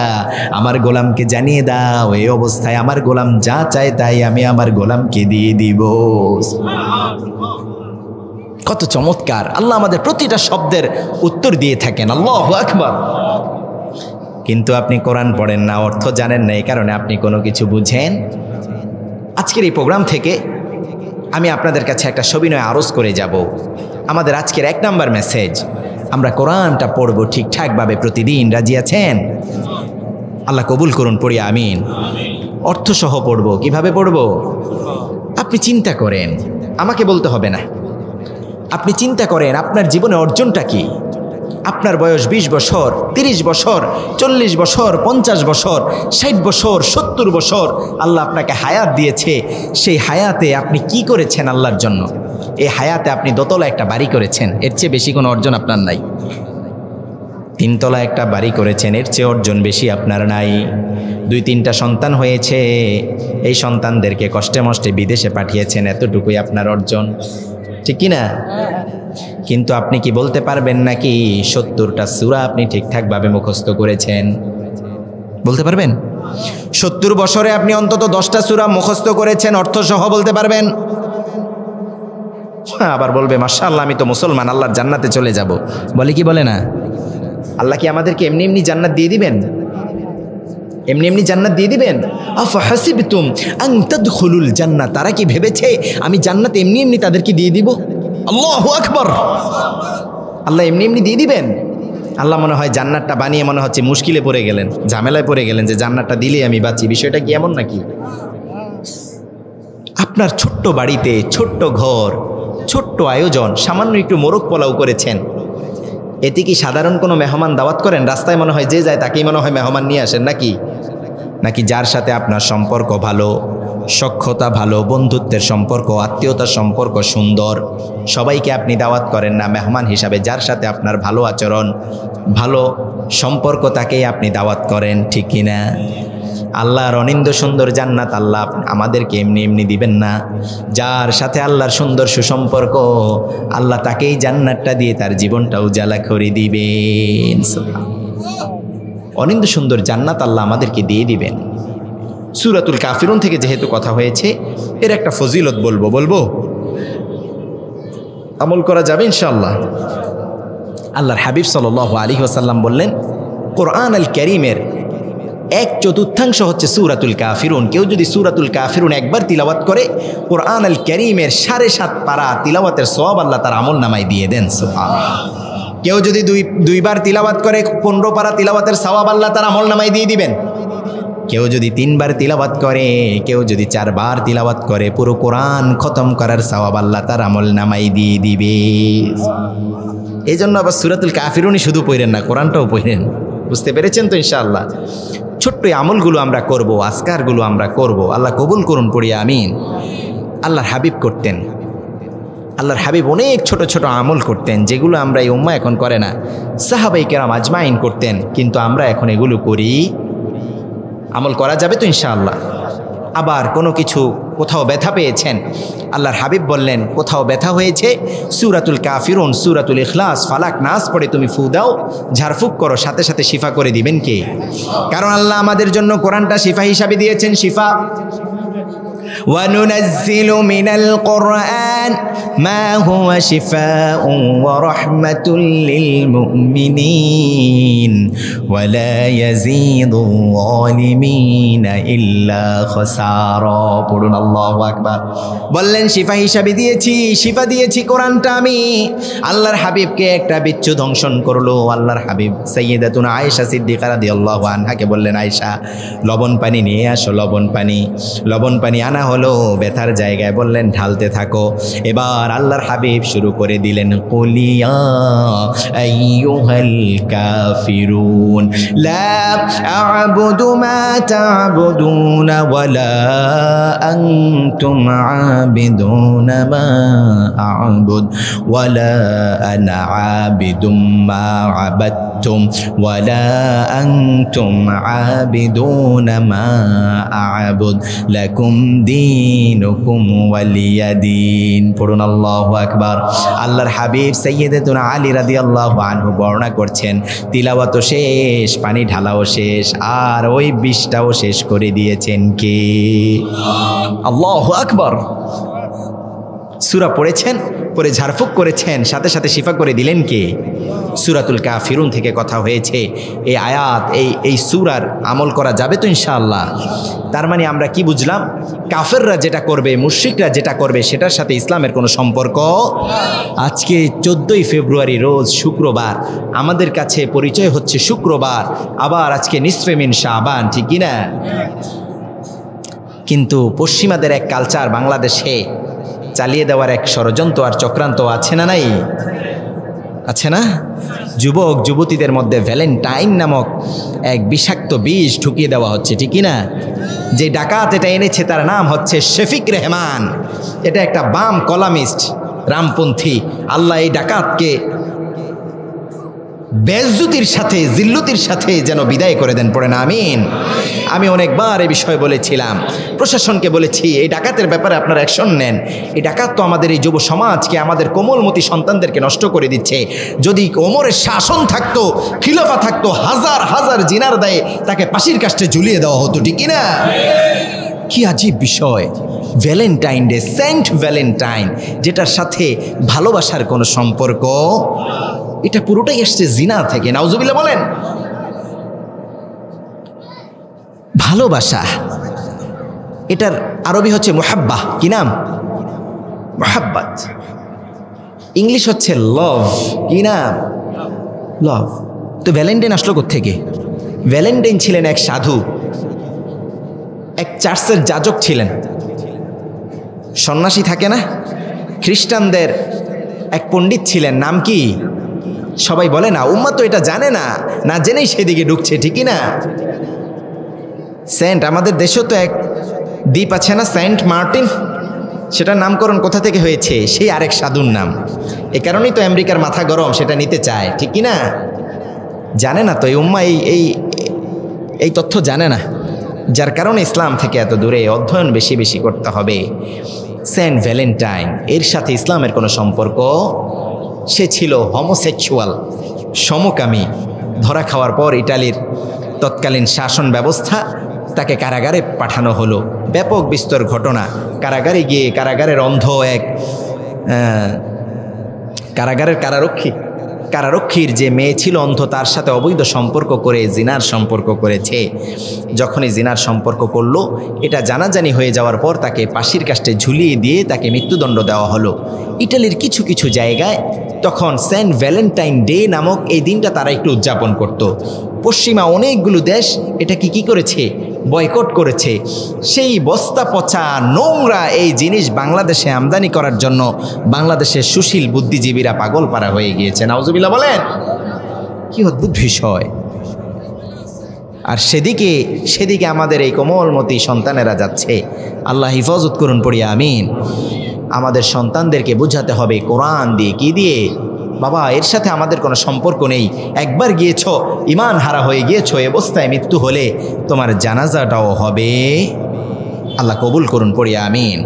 আমার গোলামকে জানিয়ে দাও, এই অবস্থায় আমার গোলাম যা চায় তাই আমি আমার গোলামকে দিয়ে দিব। কত চমৎকার! আল্লাহ আমাদের প্রতিটা শব্দের উত্তর দিয়ে থাকেন। আল্লাহু আকবার। কিন্তু আপনি কোরআন পড়েন না, অর্থ জানেন না, এই কারণে আপনি কোনো কিছু বুঝেন। আজকের এই প্রোগ্রাম থেকে আমি আপনাদের কাছে একটা সবিনয় আরজ করে যাব। আমাদের আজকের 1 নাম্বার মেসেজ, আমরা কোরআনটা পড়ব ঠিকঠাকভাবে প্রতিদিন। রাজি আছেন? আল্লাহ কবুল করুন, পড়ি আমিন। অর্থসহ পড়ব। কিভাবে পড়ব? আপনি চিন্তা করেন, আমাকে বলতে হবে না। আপনি চিন্তা করেন আপনার জীবনে অর্জনটা কি। আপনার বয়স 20 বছর, 30 বছর, 40 বছর, 50 বছর, 60 বছর, 70 বছর আল্লাহ আপনাকে হায়াত দিয়েছে। সেই হায়াতে আপনি কি করেছেন আল্লাহর জন্য? এই হায়াতে আপনি দোতলা একটা বাড়ি করেছেন, এর চেয়ে বেশি কোনো অর্জন আপনার নাই। 3 তলা একটা বাড়ি করেছেন, এর চেয়ে অর্জন বেশি আপনার নাই। 2-3টা সন্তান হয়েছে, এই সন্তানদেরকে কষ্টে মষ্টে বিদেশে পাঠিয়েছেন, এতটুকুই আপনার অর্জন। ঠিক কি না? কিন্তু আপনি কি বলতে পারবেন নাকি 70টা সূরা আপনি ঠিকঠাকভাবে মুখস্থ করেছেন? বলতে পারবেন? 70 বছরে আপনি অন্তত 10টা সূরা মুখস্থ করেছেন অর্থসহ, বলতে পারবেন? আবার বলবে মাশাআল্লাহ আমি তো মুসলমান, আল্লাহর জান্নাতে চলে যাব। বলে কি বলে না? আল্লাহ কি আমাদেরকে এমনি এমনি জান্নাত দিয়ে দিবেন? এমনি এমনি জান্নাত দিয়ে দিবেন? আফাহাসিবতুম আন তাদখুলুল জান্নাত, তারা কি ভেবেছে আমি জান্নাত এমনি এমনি তাদেরকে দিয়ে দিব? আল্লাহু আকবার। আল্লাহ এমনি এমনি দিয়ে দিবেন? আল্লাহ মনে হয় জান্নাতটা বানিয়ে মনে হচ্ছে মুশকিলে পড়ে গেলেন, ঝামেলায় পড়ে গেলেন যে জান্নাতটা দিলেই আমি বাঁচি। বিষয়টা কি এমন নাকি? আপনার ছোট্ট বাড়িতে ছোট্ট ঘর, ছোট্ট আয়োজন, সামান্য একটু মোরগ পোলাও করেছেন, এতে কি সাধারণ কোনো মেহমান দাওয়াত করেন? রাস্তায় মনে হয় যে যায় তাকেই মনে হয় মেহমান নিয়ে আসেন নাকি? নাকি যার সাথে আপনার সম্পর্ক ভালো, সখ্যতা ভালো, বন্ধুত্বের সম্পর্ক, আত্মীয়তার সম্পর্ক সুন্দর, সবাইকে আপনি দাওয়াত করেন না, মেহমান হিসাবে যার সাথে আপনার ভালো আচরণ, ভালো সম্পর্ক তাকেই আপনি দাওয়াত করেন, ঠিক কিনা? আল্লাহর অনিন্দ্য সুন্দর জান্নাত আল্লাহ আমাদেরকে এমনি এমনি দিবেন না। যার সাথে আল্লাহর সুন্দর সুসম্পর্ক, আল্লাহ তাকেই জান্নাতটা দিয়ে তার জীবনটা উজালা করে দিবেন। অনিন্দ্য সুন্দর জান্নাত আল্লাহ আমাদেরকে দিয়ে দিবেন। সূরাতুল কাফিরুন থেকে যেহেতু কথা হয়েছে, এর একটা ফজিলত বলবো, আমল করা যাবে ইনশাআল্লাহ। আল্লাহর হাবিব সাল্লাল্লাহু আলাইহি ওয়াসাল্লাম বললেন, কোরআন আল কারীমের 1/4 হচ্ছে সূরাতুল কাফিরুন। কেউ যদি সূরাতুল কাফিরুন একবার তিলাওয়াত করে, কোরআন আল কারীমের 7.5 পারা তিলাওয়াতের সওয়াব আল্লাহ তার আমলনামায় দিয়ে দেন। সুবহানাল্লাহ। কেউ যদি দুইবার তিলাওয়াত করে, 15 পারা তিলাওয়াতের সওয়াব আল্লাহ তার আমলনামায় দিয়ে দিবেন। কেউ যদি 3 বার তিলাওয়াত করে, কেউ যদি 4 বার তিলাওয়াত করে, পুরো কোরআন খতম করার সওয়াব আল্লাহ তার আমলনামায় দিয়ে দিবে। এই জন্য আবার সূরাতুল কাফিরুনই শুধু পড়েন না, কোরআনটাও পড়েন। বুঝতে পেরেছেন তো ইনশাআল্লাহ? ছোট্ট আমলগুলো আমরা করব, আজকারগুলো আমরা করব। আল্লাহ কবুল করুন, পড়ি আমিন। আল্লাহর হাবিব করতেন, আল্লাহর হাবিব অনেক ছোট ছোট আমল করতেন যেগুলো আমরা এই উম্মাহ এখন করে না। সাহাবায়ে কেরাম আজমাইন করতেন, কিন্তু আমরা এখন এগুলো করি। আমল করা যাবে তো ইনশাআল্লাহ? আবার কোনো কিছু কোথাও ব্যথা পেয়েছেন, আল্লাহর হাবিব বললেন কোথাও ব্যথা হয়েছে, সূরাতুল কাফিরুন, সূরাতুল ইখলাস, ফালাক, নাস পড়ে তুমি ফু দাও, ঝাড়ফুঁক করো, সাথে সাথে শিফা করে দিবেন কে? কারণ আল্লাহ আমাদের জন্য কোরআনটা শিফা হিসাবে দিয়েছেন। শিফা وَنُنَزِّلُ مِنَ الْقُرْآنِ مَا هُوَ شِفَاءٌ وَرَحْمَةٌ لِّلْمُؤْمِنِينَ وَلَا يَزِيدُ الظَّالِمِينَ إِلَّا خَسَارًا। পড়ুন আল্লাহু আকবার। বললেন শিফা হিসাবে দিয়েছি, শিফা দিয়েছি কোরআনটা আমি। আল্লাহর হাবিবকে একটা বিচ্ছু ধ্বংসন করলো। আল্লাহর হাবিব সাইয়্যিদাতুনা আয়েশা সিদ্দিকা রাদিয়াল্লাহু আনহাকে বললেন, আয়েশা লবণ পানি নিয়ে আসো। লবণ পানি আনা হলো, ব্যথার জায়গায় বললেন ঢালতে থাকো। এবার আল্লাহর হাবিব শুরু করে দিলেন, কুলিয়া আইয়ুহাল কাফিরুন লা আ'বুদু মা তা'বুদুনা ওয়ালা আনতুম আবিদুনা মা আ'বুদ ওয়ালা আনা আবিদুম মা আবাদতুম ওয়ালা আনতুম আবিদুনা মা আ'বুদ লাকুম দীনুকুম ওয়ালিয়া দীন। পড়ুন আল্লাহু আকবার। আল্লাহর হাবিব সাইয়্যিদাতুনা আলী রাদিয়াল্লাহু আনহু বর্ণনা করছেন, তিলাওয়াতও শেষ, পানি ঢালাও শেষ, আর ওই বিষটাও শেষ করে দিয়েছেন কে? আল্লাহু আকবার। সূরা পড়েছেন, পরে ঝাড়ফুঁক করেছেন, সাথে সাথে শিফা করে দিলেন কে? সূরাতুল কাফিরুন থেকে কথা হয়েছে। এই আয়াত, এই সূরার আমল করা যাবে তো ইনশাআল্লাহ? তার মানে আমরা কি বুঝলাম? কাফেররা যেটা করবে, মুশরিকরা যেটা করবে, সেটার সাথে ইসলামের কোনো সম্পর্ক। আজকে 14ই ফেব্রুয়ারি, রোজ শুক্রবার, আমাদের কাছে পরিচয় হচ্ছে শুক্রবার, আবার আজকে নিসফে মিন শাবান, ঠিক কিনা? কিন্তু পশ্চিমাদের এক কালচার বাংলাদেশে চালিয়ে দেওয়ার এক ষড়যন্ত্র আর চক্রান্ত আছে না নাই? আছে না? যুবক যুবতীদের মধ্যে ভ্যালেন্টাইন নামক এক বিষাক্ত বিষ ঢুকিয়ে দেওয়া হচ্ছে, ঠিক কিনা? যে ডাকাত এটা এনেছে তার নাম হচ্ছে শফিক রেহমান। এটা একটা বাম কলামিস্ট, রামপন্থী। আল্লাহ এই ডাকাতকে বেজ্জতির সাথে জিল্লতির সাথে যেন বিদায় করে দেন, পড়েন আমিন। আমি অনেকবার এই বিষয়ে বলেছিলাম, প্রশাসনকে বলেছি এই ডাকাতের ব্যাপারে আপনারা অ্যাকশন নেন। এই ডাকাত তো আমাদের এই যুব সমাজকে, আমাদের কোমলমতি সন্তানদেরকে নষ্ট করে দিচ্ছে। যদি ওমরের শাসন থাকতো, খিলাফা থাকতো, হাজার হাজার জিনার দায়ে তাকে ফাঁসির কাস্টে ঝুলিয়ে দেওয়া হতো, ঠিক না? কি আজীব বিষয়! ভ্যালেন্টাইন ডে, সেন্ট ভ্যালেন্টাইন, যেটার সাথে ভালোবাসার কোনো সম্পর্ক, এটা পুরোটাই এসছে জিনা থেকে। নাউজুবিল্লাহ বলেন। ভালোবাসা, এটার আরবি হচ্ছে মুহাব্বাহ। কি নাম? মুহাব্বাত। ইংলিশ হচ্ছে লভ। কি নাম? লভ। তো ভ্যালেন্টাইন আসলো কোত্থেকে? ভ্যালেন্টাইন ছিলেন এক সাধু, এক চার্চের যাজক ছিলেন। সন্ন্যাসী থাকে না, খ্রিস্টানদের এক পণ্ডিত ছিলেন। নাম কি? সবাই বলে না, উম্মাহ তো এটা জানে না, না জেনেই সেদিকে ঢুকছে, ঠিকই না? সেন্ট, আমাদের দেশেও তো এক দ্বীপ আছে না, সেন্ট মার্টিন, সেটার নামকরণ কোথা থেকে হয়েছে? সেই আরেক সাধুর নাম। এ কারণেই তো আমেরিকার মাথা গরম, সেটা নিতে চায়, ঠিক কি না? জানে না তো এই উম্মাহ এই তথ্য জানে না, যার কারণে ইসলাম থেকে এত দূরে। অধ্যয়ন বেশি বেশি করতে হবে। সেন্ট ভ্যালেন্টাইন, এর সাথে ইসলামের কোনো সম্পর্ক? সে ছিল হোমোসেক্সুয়াল, সমকামী। ধরা খাওয়ার পর ইটালির তৎকালীন শাসন ব্যবস্থা তাকে কারাগারে পাঠানো হলো। ব্যাপক বিস্তর ঘটনা। কারাগারে গিয়ে কারাগারের অন্ধ এক কারাগারের কারারক্ষীর যে মেয়ে ছিল অন্ধ, তার সাথে অবৈধ সম্পর্ক করে জিনার সম্পর্ক করেছে। যখনই জিনার সম্পর্ক করলো, এটা জানাজানি হয়ে যাওয়ার পর তাকে ফাঁসির কাস্টে ঝুলিয়ে দিয়ে তাকে মৃত্যুদণ্ড দেওয়া হলো। ইটালির কিছু কিছু জায়গায় তখন সেন্ট ভ্যালেন্টাইন ডে নামক এই দিনটা তারা একটু উদযাপন করত। পশ্চিমা অনেকগুলো দেশ এটা কি করেছে? বয়কট করেছে। সেই বস্তা পচা নোংরা এই জিনিস বাংলাদেশে আমদানি করার জন্য বাংলাদেশের সুশীল বুদ্ধিজীবীরা পাগল পারা হয়ে গিয়েছে। নাউজুবিল্লাহ বলেন। কি অদ্ভুত বিষয়! আর সেদিকে আমাদের এই কোমলমতি সন্তানেরা যাচ্ছে। আল্লাহ হিফাজত করুন, পড়ি আমিন। আমাদের সন্তানদেরকে বুঝাতে হবে কোরআন দিয়ে। কি দিয়ে? বাবা, এর সাথে আমাদের কোনো সম্পর্ক নেই। একবার গিয়েছো, ঈমান হারা হয়ে গিয়েছো, এ অবস্থায় মৃত্যু হলে তোমার জানাজাটাও হবে। আল্লাহ কবুল করুন, পড়ি আমিন।